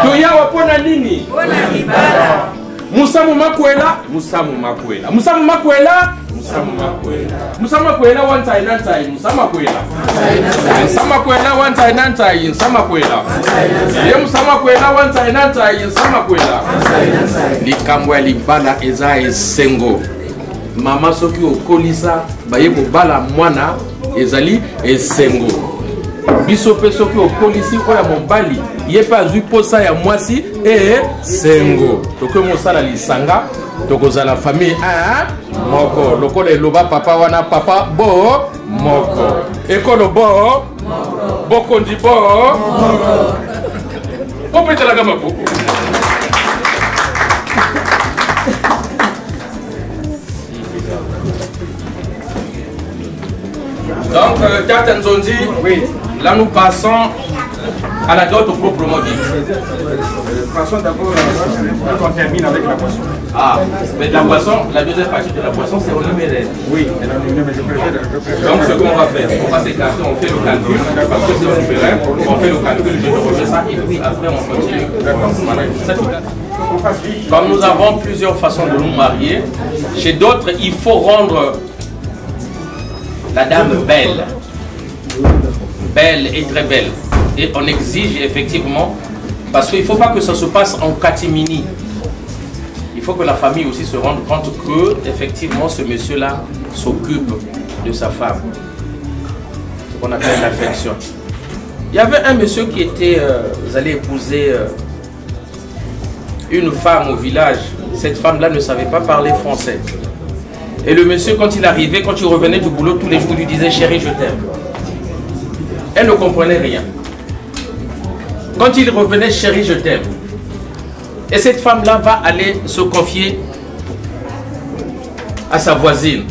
Toye wapona nini? Musamu makwela, Musamu makwela. Musamu makwela, Musamu makwela. Musamu makwela one time, Musamu makwela. Musamu makwela one time, Musamu makwela. Ye Musamu makwela one time, Musamu makwela. Likambo ya libala eza esengo. Mama soki okolisa baye ko bala mwana ezali esengo. Biso pe soki okolisi oya mobali ye pa azui posa ya mwasi sengo. Toko mosala lisanga tokozala famille moko lokola eloba papa wana papa bo moko ekolo bo bokondi bo popetela kama poko. Donc, Tata Nzondi, Oui. là nous passons à la dot proprement dit. Passons d'abord on termine avec la boisson. Ah, mais la boisson, la deuxième partie de la boisson, c'est au numéraire. Oui, mais je préfère. Donc, ce qu'on va faire, on va s'écarter, on fait le calcul, parce que c'est au numéraire, on fait le calcul, je te remets ça, et puis après on continue. Comme nous avons plusieurs façons de nous marier, chez d'autres, il faut rendre la dame belle. Belle et très belle. Et on exige effectivement, parce qu'il ne faut pas que ça se passe en catimini. Il faut que la famille aussi se rende compte que, effectivement, ce monsieur-là s'occupe de sa femme. Ce qu'on appelle l'affection. Il y avait un monsieur qui était, vous allez épouser une femme au village. Cette femme-là ne savait pas parler français. Et le monsieur, quand il arrivait, quand il revenait du boulot, tous les jours, il lui disait « Chérie, je t'aime ». Elle ne comprenait rien. Quand il revenait « Chérie, je t'aime ». Et cette femme-là va aller se confier à sa voisine.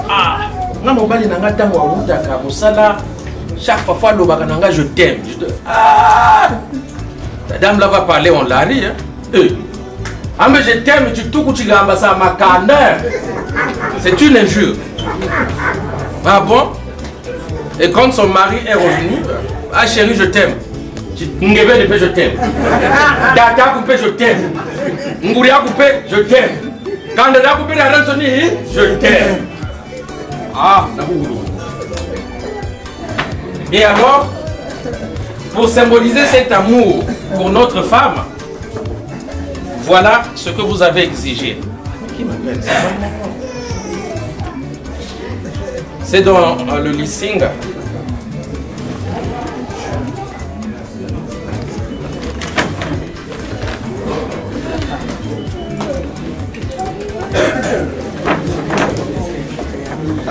Ah, chaque fois, je t'aime. Ah, la dame là va parler, on l'a ri. Ah, mais je t'aime, tu tout tu gambas ça ma candeur. C'est une injure. Ah bon? Et quand son mari est revenu, ah chérie, je t'aime. Je t'aime. Data coupé, je t'aime. Ngouria coupé, je t'aime. Candidat coupé, je t'aime. Ah, et alors, pour symboliser cet amour pour notre femme, voilà ce que vous avez exigé. Qui m'appelle ça? C'est dans le leasing.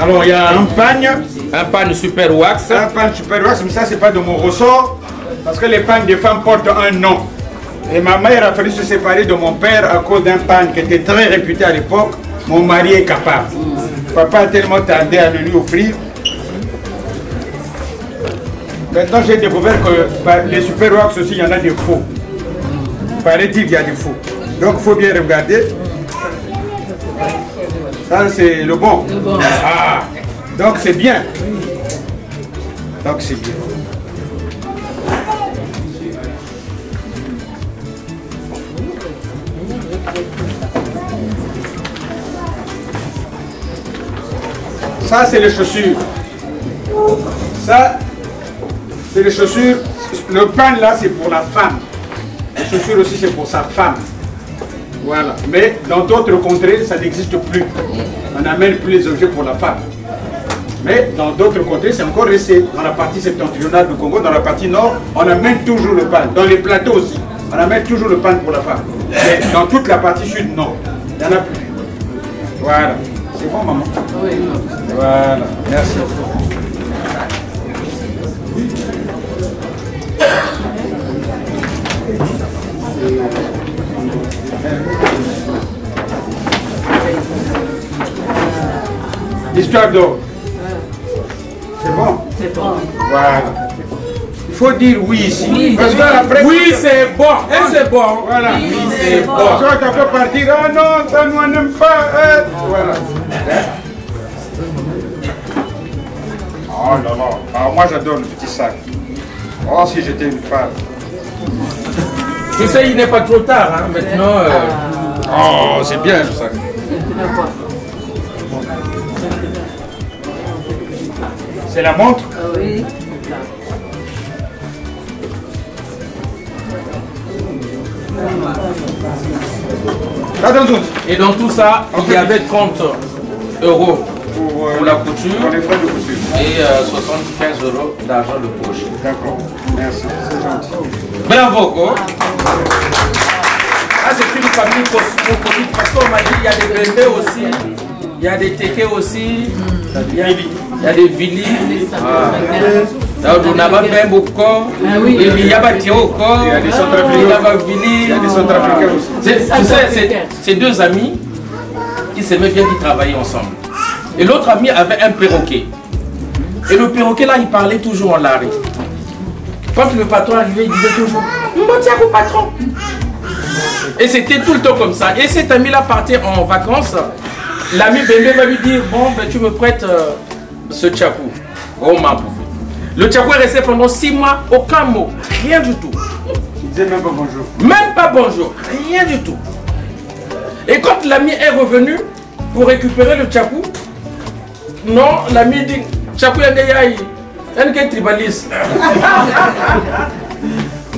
Alors il y a un pagne. Un pan super wax. Un pan super wax, mais ça c'est pas de mon ressort. Parce que les pagnes des femmes portent un nom. Et ma mère a fallu se séparer de mon père à cause d'un pan qui était très réputé à l'époque. Mon mari est capable. Papa a tellement tardé à le lui offrir. Maintenant j'ai découvert que les super wax aussi, il y en a des faux. Paraît-il qu'il y a des faux. Donc il faut bien regarder. Ça c'est le bon. Ah, donc c'est bien. Donc c'est bien. Ça c'est les chaussures. Ça c'est les chaussures. Le pan là c'est pour la femme. Les chaussures aussi c'est pour sa femme. Voilà. Mais dans d'autres contrées, ça n'existe plus. On n'amène plus les objets pour la femme. Mais dans d'autres contrées, c'est encore resté. Dans la partie septentrionale du Congo, dans la partie nord, on amène toujours le pan. Dans les plateaux aussi, on amène toujours le pan pour la femme. Mais dans toute la partie sud, non. Il n'y en a plus. Voilà. C'est bon, maman? Oui. Voilà. Merci. Histoire d'or. C'est bon? C'est bon. Voilà. Il faut dire oui ici. Oui, parce que après, oui, c'est bon. Et c'est bon. Voilà. Oui, c'est bon. Soit tu peux partir. Ah non, ça nous n'aime pas. Voilà. Oh là là. Alors moi j'adore le petit sac. Oh, si j'étais une femme. Tu sais, il n'est pas trop tard, hein, maintenant. Oh, c'est bien le sac. C'est la montre? Oui. Et dans tout ça, il y avait 30 € pour la couture pour les frais de couture. et 75 € d'argent de poche. D'accord, merci, c'est gentil. Bravo, quoi. Ah, c'est une famille cosmopolite parce qu'on m'a dit qu'il y a des bébés aussi, il y a des tétés aussi, il y a des Vili. On a même beaucoup, il y a des Tioko, il y a des Vili, il y a des Centrafricains aussi. Tu sais, c'est deux amis qui s'aimaient bien, qui travaillaient ensemble. Et l'autre ami avait un perroquet. Et le perroquet là, il parlait toujours en lari. Quand le patron arrivait, il disait toujours Mbotiakou patron. Et c'était tout le temps comme ça. Et cet ami là partait en vacances. L'ami Bembe va lui dire bon, ben, tu me prêtes ce tchakou. Oh ma bouffe. Le tchakou est resté pendant 6 mois, aucun mot, rien du tout. Il disait même pas bonjour. Même pas bonjour, rien du tout. Et quand l'ami est revenu pour récupérer le tchakou, non, l'ami dit tchakou yandeyaï, un tribaliste.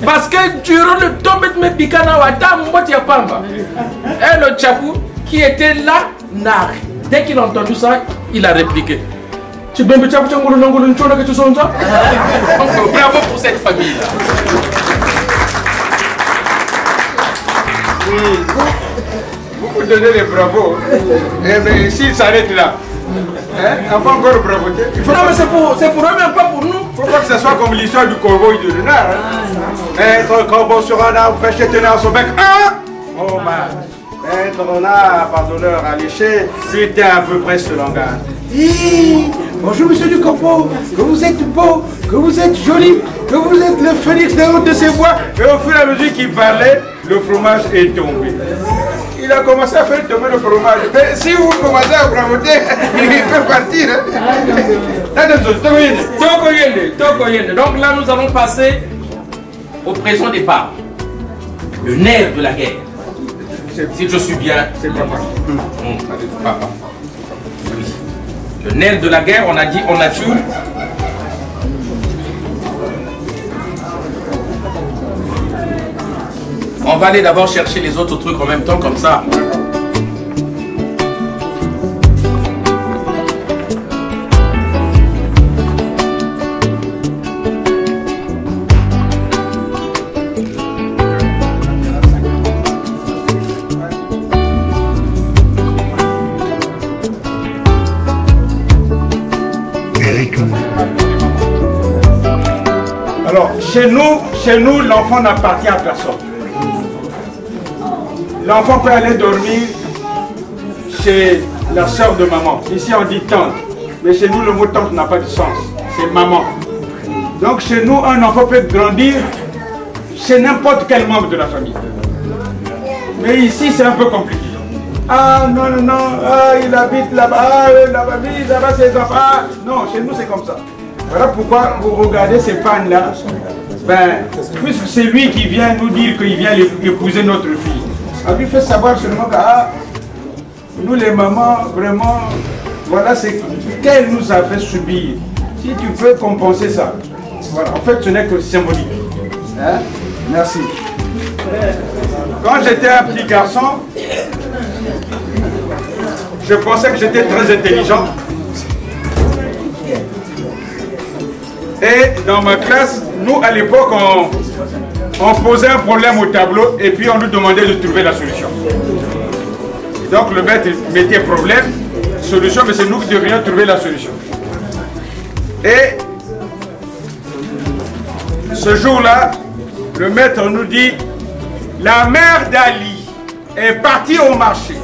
Parce que durant le tombé de mes picana wata mboti ya pamba. Et le tchakou qui était là, dès qu'il a entendu ça, il a répliqué. Bravo pour cette famille-là. Vous donnez les bravos. Mais s'il s'arrête là, hein, on va encore bravoter. Non, mais c'est pour eux, même pas pour nous. Il ne faut pas que ce soit comme l'histoire du cowboy de Renard. Maître corbeau sur un arbre, pêche tenant son bec. Oh man. Maître renard, pardonneur alléché, lui était à peu près ce langage. Bonjour monsieur du corbeau, que vous êtes beau, que vous êtes joli, que vous êtes le phénix de ses bois. Et au fur et à mesure qu'il parlait, le fromage est tombé. Il a commencé à faire tomber le fromage. Mais si vous commencez à bravoter, il peut partir. Donc là, nous allons passer au présent départ. Le nerf de la guerre. Si je suis bien, c'est papa. Papa. Oui. Le nerf de la guerre, on a dit en nature. On va aller d'abord chercher les autres trucs en même temps, comme ça. Alors, chez nous, l'enfant n'appartient à personne. L'enfant peut aller dormir chez la soeur de maman. Ici, on dit tante. Mais chez nous, le mot tante n'a pas de sens. C'est maman. Donc, chez nous, un enfant peut grandir chez n'importe quel membre de la famille. Mais ici, c'est un peu compliqué. Ah, non, non, non. Ah, il habite là-bas. Ah, là-bas, c'est enfants. Ah, non, chez nous, c'est comme ça. Voilà pourquoi vous regardez ces pannes-là. Ben, puisque c'est lui qui vient nous dire qu'il vient épouser notre fille. On lui fait savoir seulement que nous les mamans, vraiment, voilà ce qu'elle nous a fait subir. Si tu peux compenser ça. Voilà, en fait ce n'est que symbolique. Hein? Merci. Quand j'étais un petit garçon, je pensais que j'étais très intelligent. Et dans ma classe, nous à l'époque, on posait un problème au tableau et puis on nous demandait de trouver la solution. Donc le maître mettait problème, solution, mais c'est nous qui devrions trouver la solution. Et ce jour-là, le maître nous dit, la mère d'Ali est partie au marché.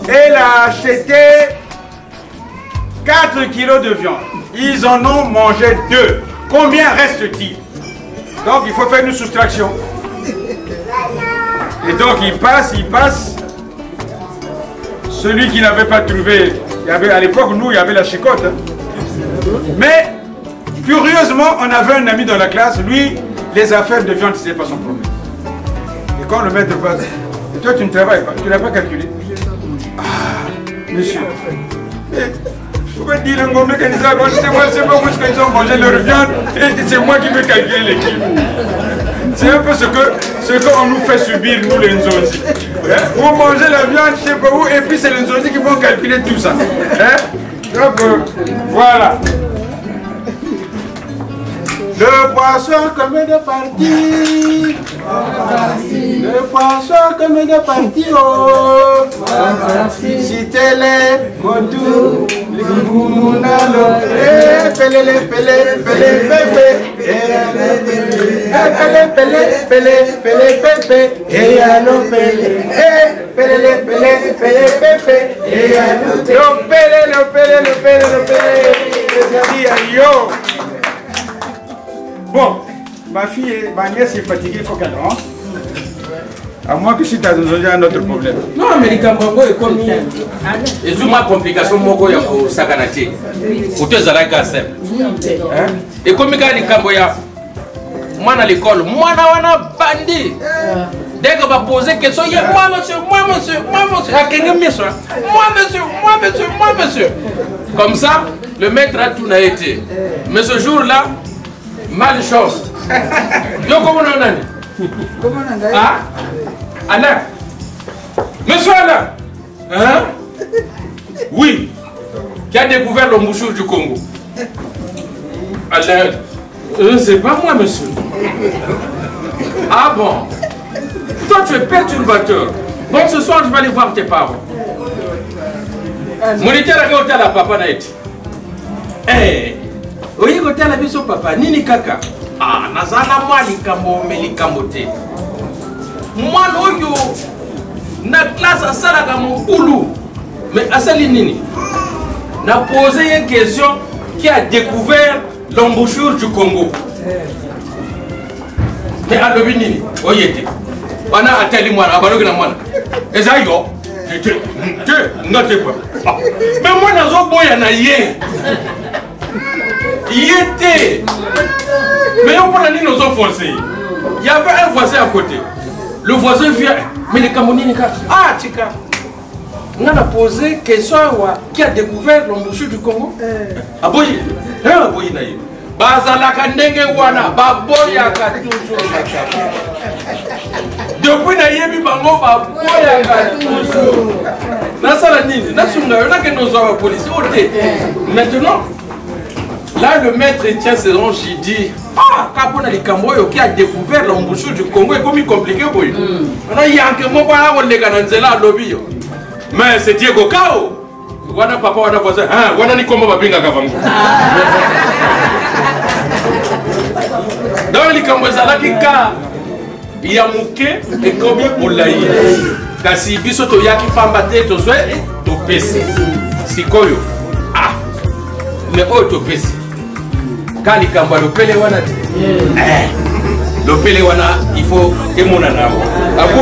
Elle a acheté 4 kilos de viande. Ils en ont mangé 2. Combien reste-t-il? Donc il faut faire une soustraction. Et donc il passe. Celui qui n'avait pas trouvé, il y avait, à l'époque, nous, il y avait la chicotte. Hein. Mais, curieusement, on avait un ami dans la classe, lui, les affaires de viande, ce n'était pas son problème. Et quand le maître passe, et toi tu ne travailles pas, tu n'as pas calculé. Ah, monsieur. Pourquoi dire un gros mécanisme? C'est moi, c'est pas parce qu'ils ont mangé leur viande et c'est moi qui vais calculer l'équipe. C'est un peu ce qu'on nous fait subir, nous les Nzonzi. Hein? Vous mangez la viande, je sais pas où, et puis c'est les Nzonzi qui vont calculer tout ça. Hein? Donc, voilà. Le poisson comme de parti. Le poisson comme de parti. Oh. Si tel est mon tour, les Bon, ma fille, ma nièce est fatiguée, il faut qu'elle rentre. À moins que si tu as un autre problème. Non, mais les Camerounais, comme ils ont une complication, ils ont saganati. Ou tu es à la casse. Et comme les Camerounais, moi à l'école, moi na bandit. Dès qu'on va poser question, il y a moi monsieur, monsieur. Comme ça, le maître a tout été. Mais ce jour-là, malchance. Yo, comment on a dit? Ah? Alain? Monsieur Alain? Hein? Oui. Qui a découvert l'embouchure du Congo? Alain? C'est pas moi, monsieur. Ah bon? Toi, tu es perturbateur. Bon, ce soir, je vais aller voir tes parents. Mon était à la papa n'a été. Eh, oui, côté à la biso papa, nini kaka. Ah, nazana moi likambo melikamote. Moi loyo na classe à salaka mon boulot. Mais à sali nini? N'a posé une question qui a découvert l'embouchure du Congo. Mais à l'obinini, oyete. On a attelé moi, à Balogna moi. Et ça y est. Mais moi, je il était. Mais on prend nos enfants forcés. Il y avait un voisin à côté. Le voisin vient. Mais les Camerounais, ah, Tika. On a posé question qui a découvert l'embouchure du Congo. Ah, boy. Ah, boy, naïe. Bazalaka ndenge wana, baboyaka toujours. Depuis nayebi bango baboyaka toujours. Nasala nini, nasunga yo nake nos la police oté. Maintenant, là le maître tient ses hanches, il dit ah, kapona likambo yo qui a découvert l'embouchure du Congo est comme compliqué boy. On a yanke mo bana ko lega na nzela lobi yo. Mais c'est Diego Kao. Wana papa wana voisin, hein, wana ni kombo babinga kavango. Dans les Cambodgiens, il y a mouké et combien pour l'aïe. Car si bisoto yaki pambate to zwe to pesi. Si koyo. Ah. Mais oh to pesi. Car les Cambodgiens le pele wana. Le pele wana il faut que mon anamo. Abo.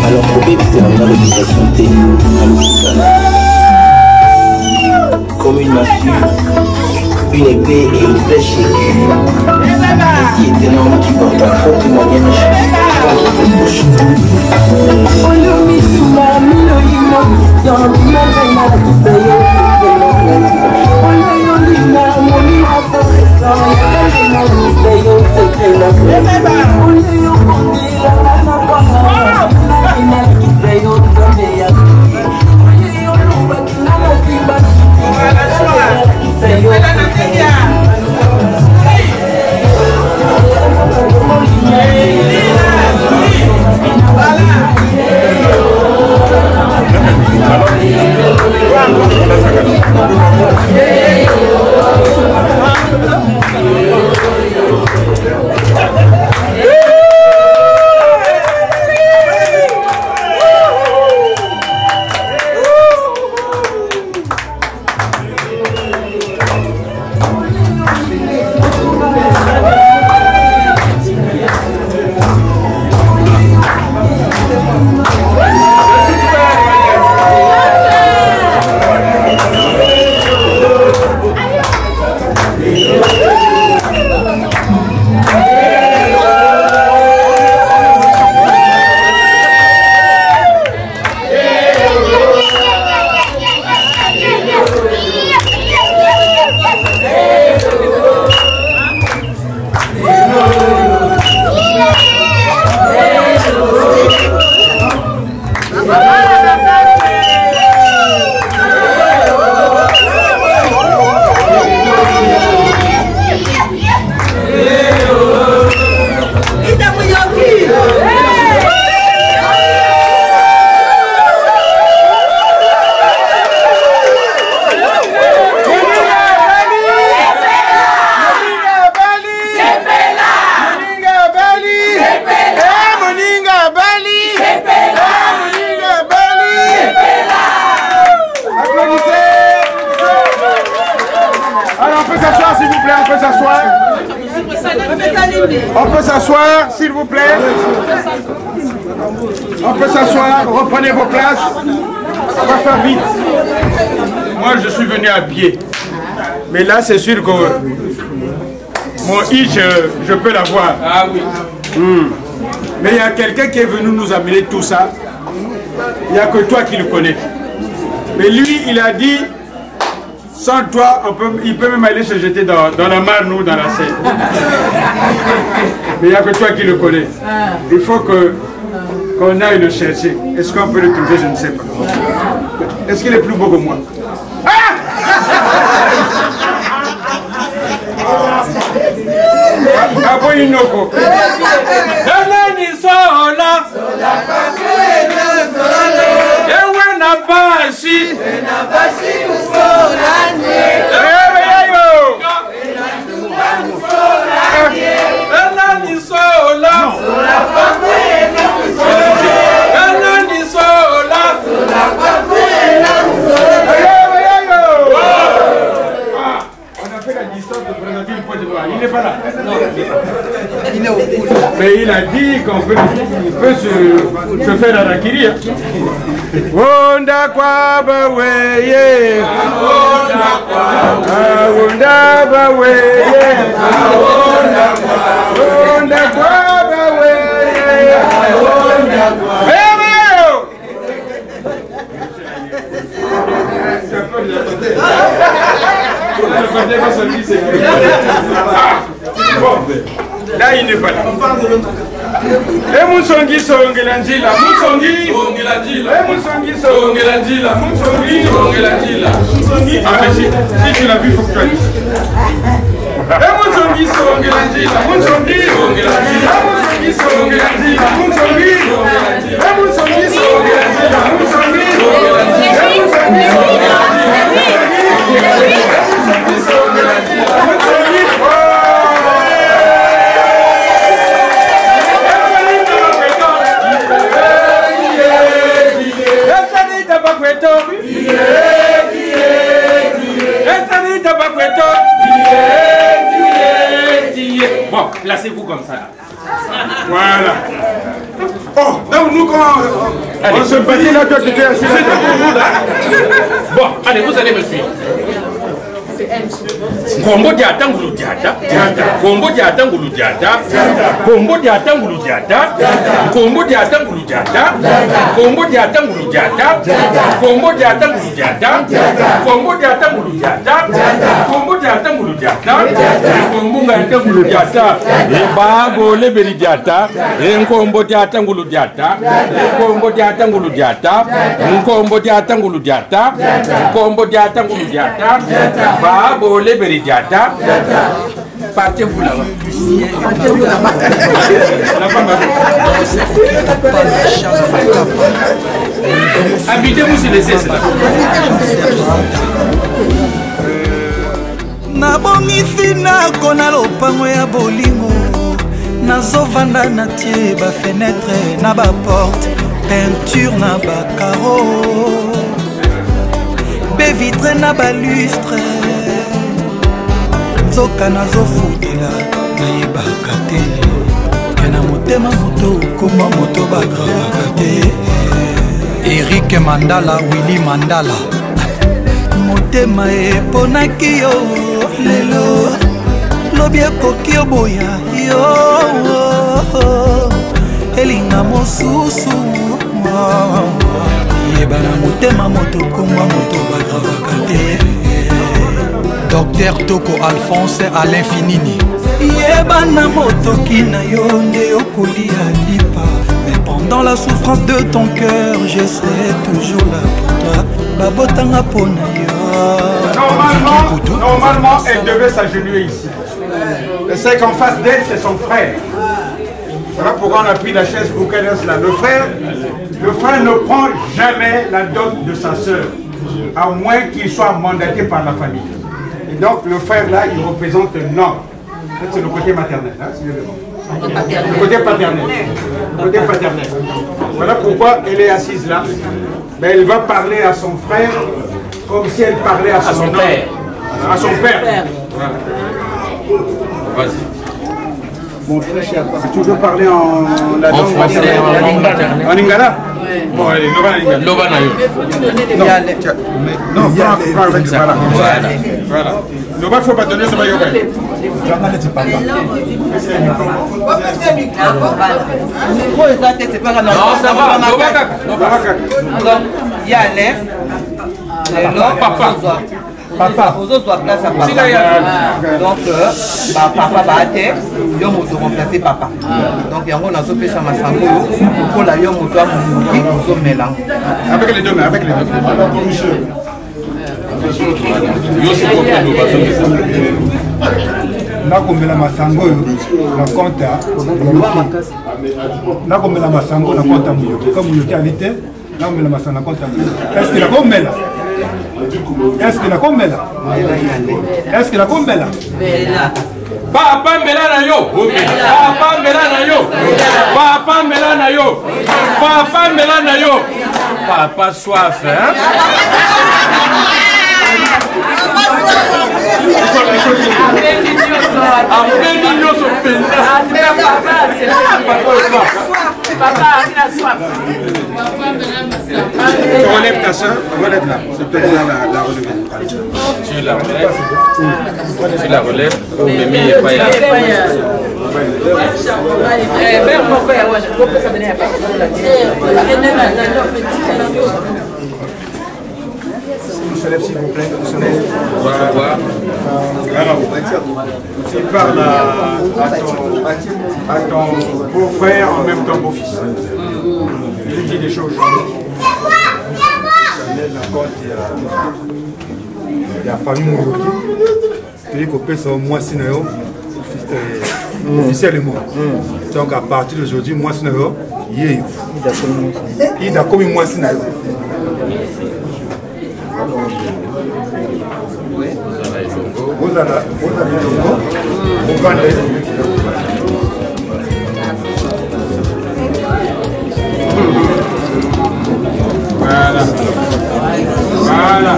Alors, pour bien c'est la représentation comme une massue, une épée et une flèche aiguë. Ainsi est un homme qui porte un faux témoignage contre cette bouche. Yeah. s'asseoir, s'il vous plaît. On peut s'asseoir, reprenez vos places. On va faire vite. Moi, je suis venu à pied. Mais là, c'est sûr que mon I, je peux l'avoir. Ah oui. Mais il y a quelqu'un qui est venu nous amener tout ça. Il n'y a que toi qui le connais. Mais lui, il a dit, sans toi, il peut même aller se jeter dans la Marne ou dans la Seine. Mais il n'y a que toi qui le connais. Il faut qu'on aille le chercher. Est-ce qu'on peut le trouver? Je ne sais pas. Est-ce qu'il est plus beau que moi? Il n'est pas là. Il est au bout. Mais il a dit qu'on peut se faire la rakiri. Wonda kwa baweye. Wonda baweye. Wonda kwa baweye. Là, il n'est pas là. Et Moussongi Songelandila, Moussongi Songelandila, Moussongi Songelandila, Moussongi Songelandila. Ah, mais si tu l'as vu, il faut que tu ailles. Et Moussongi Songelandila, Moussongi Songelandila, Moussongi Songelandila, Moussongi Songelandila, Moussongi Songelandila, Moussongi Bon, placez-vous comme ça. Voilà. Oh, donc nous quand on se battait là, toi tu étais assis là. Bon, allez, vous allez me suivre. Kombo diata ngulu diata, kombo diata ngulu diata, kombo diata ngulu diata, kombo diata ngulu diata, kombo diata ngulu diata, kombo diata ngulu diata, kombo diata ngulu diata, kombo diata ngulu diata, kombo diata ngulu diata, babo lebeli diata, kombo diata ngulu diata, kombo diata ngulu diata, kombo diata ngulu diata, kombo diata ngulu diata. Babo leberi diata. Partez-vous là-bas. Partez-vous là-bas. Habitez-vous sur les cesses là. Nabongisi nako na lopango ya bolingo nazovanda na tie ba fenêtre na ba porte peinture na ba carreau be vitre na ba lustre nzoka nazofutela nayebaka te kena motema moto koma moto bagravaka te Eric Mandala Willy Mandala motema eponaki yo lelo lobi ekoki oboya yo elinga mosusu yebana motema moto koma moto bagravaka te Docteur Toko Alphonse Alain Finini yebana motoki na yo nde okolia lipa mais pendant la souffrance de ton cœur je serai toujours là pour toi babotanga pona yo. Normalement, elle devait s'agenouiller ici. C'est qu'en face d'elle, c'est son frère. Voilà pourquoi on a pris la chaise pour qu'elle reste là. Le frère ne prend jamais la dot de sa sœur, à moins qu'il soit mandaté par la famille. Et donc, le frère là, il représente l'homme. C'est le côté maternel. Hein, le côté paternel. Le côté paternel. Voilà pourquoi elle est assise là. Mais elle va parler à son frère comme si elle parlait à son père. À son père. Voilà. Vas-y. Mon très cher, tu veux parler en la langue français, en lingala? Bon, allez, Loba Nayo. Non, pas avec ça. Voilà. Loba, il ne faut pas donner ce maillot. C'est pas grave. Non, ça va. Il y a l'air. Papa. Vous autres place à papa. Donc, papa va être, il y a remplacer papa. Donc, il y a un peu ça m'a semblé pour la yom ou toi, mon mélange. Avec les deux mains, avec les deux mains. nakomela masango oyo na konta nakomela masango na konta moyoki ka moyoki ali te nakomela masango na konta moyoki eske nakomela Papa mbela na yo. Papa mbela na yo. Papa mbela na yo. Papa mbela na yo. Papa soif, hein? Relève ta soeur, relève-la. C'est peut-être la relever. Tu la relèves. Tu la relèves. Mais pas là. On se lève s'il vous plaît. On se lève. Alors, tu parles à ton beau-frère, en même temps beau-fils. Il dit des choses. Il y a famille moyoki toyei kopesa mwasi na yo officiellement. Donc à partir d'aujourd'hui mwasi na yo ye ida komi mwasi na yo. Ozala elongo okande Voilà.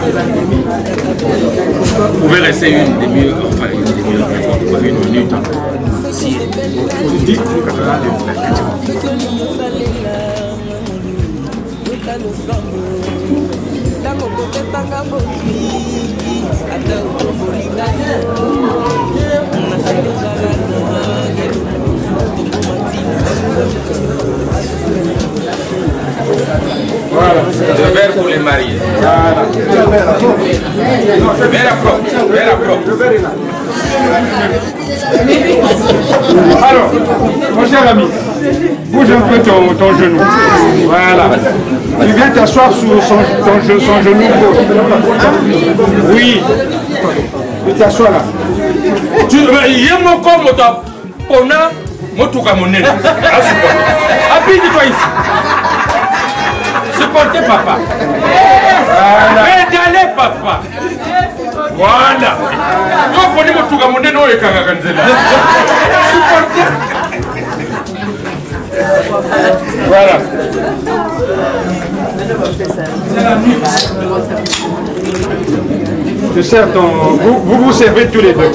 Vous pouvez rester une demi-heure, enfin une minute. Voilà. Le verre pour les mariés. Voilà. Le verre à propre. Le verre à propre. Alors, mon cher ami, bouge un peu ton genou. Voilà. Tu viens t'asseoir sur son genou gauche. Oui. Tu t'assois là. Il y a mon corps, on a mon tour à mon nez. Habille-toi ici. Supportez papa. Voilà. Régalez papa. Voilà. Donc on est mon tour à mon nez, non, et Kagaganzela. Supportez. Voilà. Je sers ton... Vous vous servez tous les deux.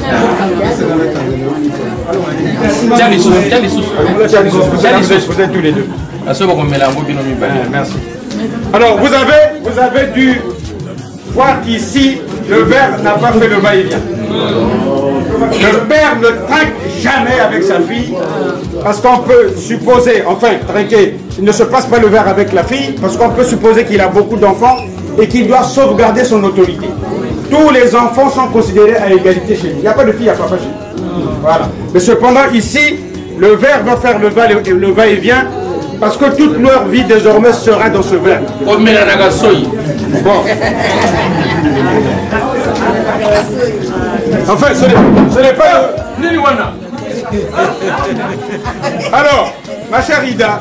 Tiens les sous. Vous êtes tous les deux. Merci. Alors, vous avez dû voir qu'ici, le verre n'a pas fait le va-et-vient. Le père ne trinque jamais avec sa fille, parce qu'on peut supposer, enfin, trinquer, il ne se passe pas le verre avec la fille, parce qu'on peut supposer qu'il a beaucoup d'enfants et qu'il doit sauvegarder son autorité. Tous les enfants sont considérés à égalité chez lui. Il n'y a pas de fille à papa chez lui. Voilà. Mais cependant, ici, le verre va faire le va-et-vient, parce que toute leur vie désormais sera dans ce verre. Bon. Enfin, ce n'est pas... Alors, ma chère Ida,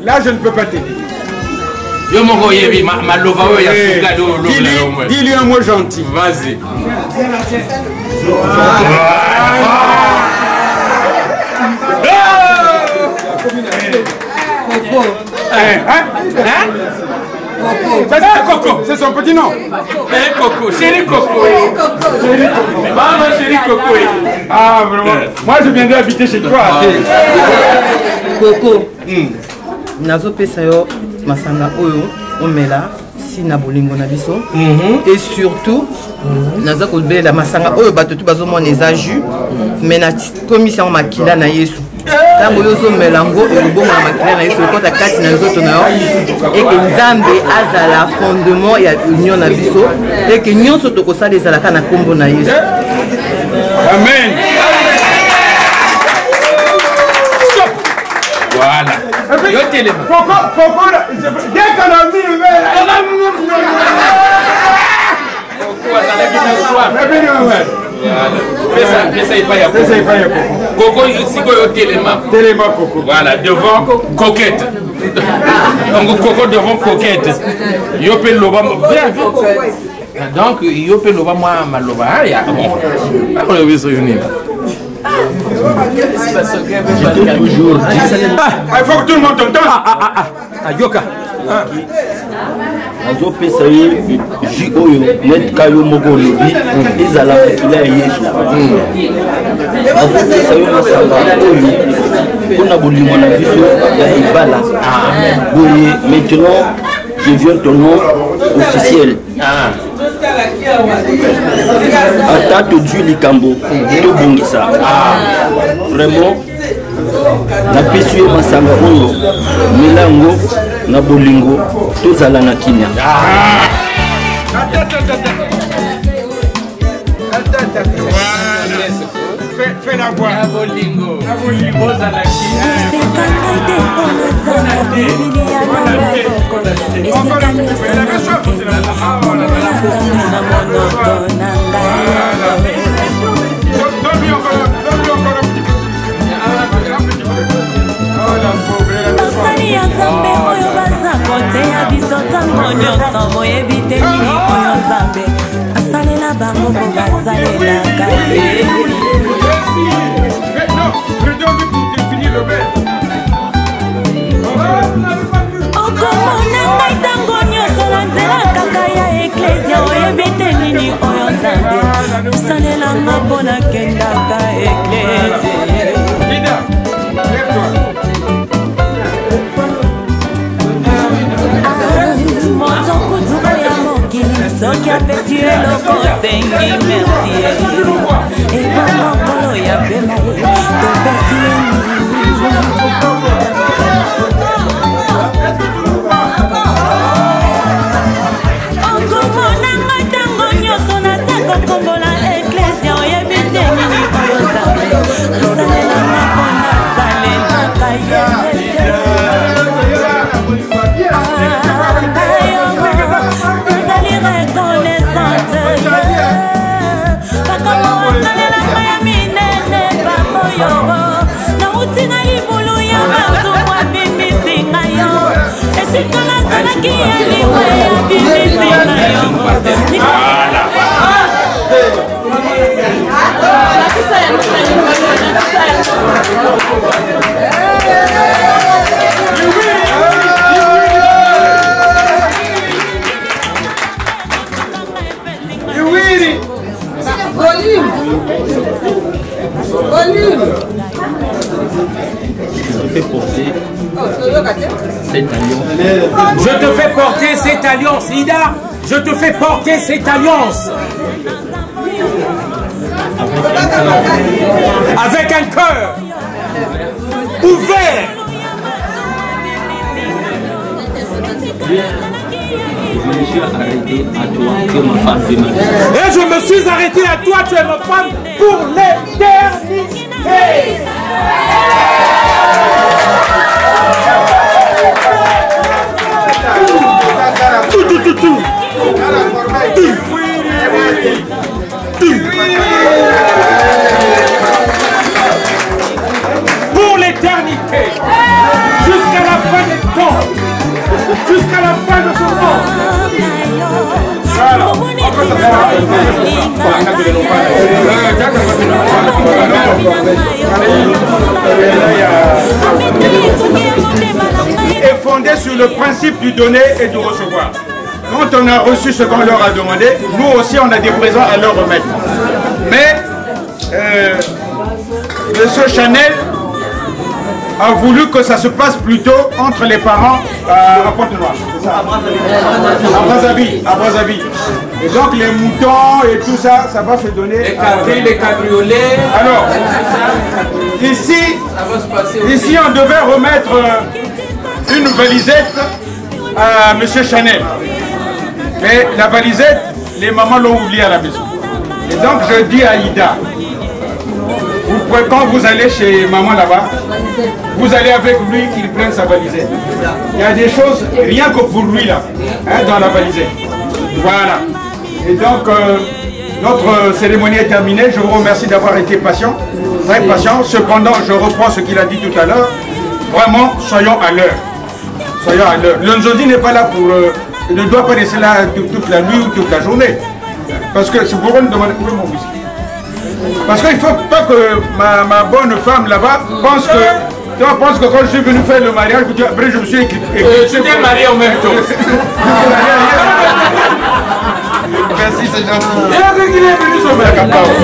là je ne peux pas t'aider. Dis-lui un mot gentil. Vas-y. Coco. C'est son petit nom. Coco, chérie Coco. Maman, chérie Coco. Ah, vraiment. Moi, je viendrai habiter chez toi. Coco. Nazopesa yo masanga oyo omela si na bolingo na biso et surtout naza kobelela masanga oyo bato tu bazomona eza jus mais na komisa makila na Yesu tango yo ozomela ngo elobongo na makila na Yesu ekota kati na nzoto na yo eke Nzambe azala fondement ya union na biso eke nyonso tokosala ezalaka na kombo na Yesu. Amen. Voilà. Yo téléma. Coco, dès qu'on a mis le verre, Coco, ici, téléma. Téléma, Coco. Voilà, devant coquette. Donc, Coco devant coquette. Yo pe loba. Donc, yo pe loba moi ma loba. Ah, ya. Bon. On a vu ce unité. Toujours. Il faut que tout le monde t'entende. Yoka. azopesa ye jus oyo net kayo moko olobi ezala makila ya Yesu azopesa yo masanga oyo mpona bolingo na biso ya ebala boye maintenant devient ton nom officiel ata tozwi likambo tobongisa vraiment napesi yo masanga oyo milango na bolingo tozala na kinya Fais la voix. Osali ya Nzambe oyo baza koteya biso ntango nyonso boyebi te nini oyo Nzambe asalela bango mpo basalelaka ye. Okomona ngai ntango nyonso na nzela kaka ya eklesia oyebi te nini oyo Nzambe asalelanga mpo nakendaka eklesia. Moto kutuko ya mokili soki apesi eloko osengi merci eba mokolo ya pema topesi okomona nga ntango nyonso naza kokombola eklesia oyebi te nini oyo Nzambe asalelanga mpo nasalelaka ye. Je te fais porter cette alliance, Ida. Je te fais porter cette alliance. Avec un cœur ouvert. Et je me suis arrêté à toi, tu es ma femme pour l'éternité. Pour l'éternité, jusqu'à la fin des temps, jusqu'à la fin de ce monde. Et fondé sur sur le principe du donner et du recevoir. Quand on a reçu ce qu'on leur a demandé, nous aussi on a des présents à leur remettre. Mais Monsieur Chanel a voulu que ça se passe plutôt entre les parents à Pointe-Noire. À Brazzaville. Et donc les moutons et tout ça, ça va se donner. Les quadrilles, les cabriolets. Alors, ici on devait remettre une valisette à Monsieur Chanel. Mais la valisette, les mamans l'ont oubliée à la maison. Et donc je dis à Ida, quand vous allez chez maman là-bas, vous allez avec lui qu'il prenne sa valisette. Il y a des choses, rien que pour lui là, hein, dans la valisette. Voilà. Et donc, notre cérémonie est terminée. Je vous remercie d'avoir été patient, très patient. Cependant, je reprends ce qu'il a dit tout à l'heure. Vraiment, soyons à l'heure. Soyons à l'heure. Le Nzodi n'est pas là pour... il ne doit pas rester là toute la nuit ou toute la journée. Parce que c'est pourquoi nous demandons où est mon whisky. Parce qu'il ne faut pas que ma bonne femme là-bas pense que... Tu penses que quand je suis venu faire le mariage, après je me suis équipé. Tu t'es marié en même temps. Merci, c'est gentil. Et après qu'il est venu sur ma capable.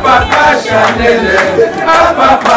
Papa Chanel, papa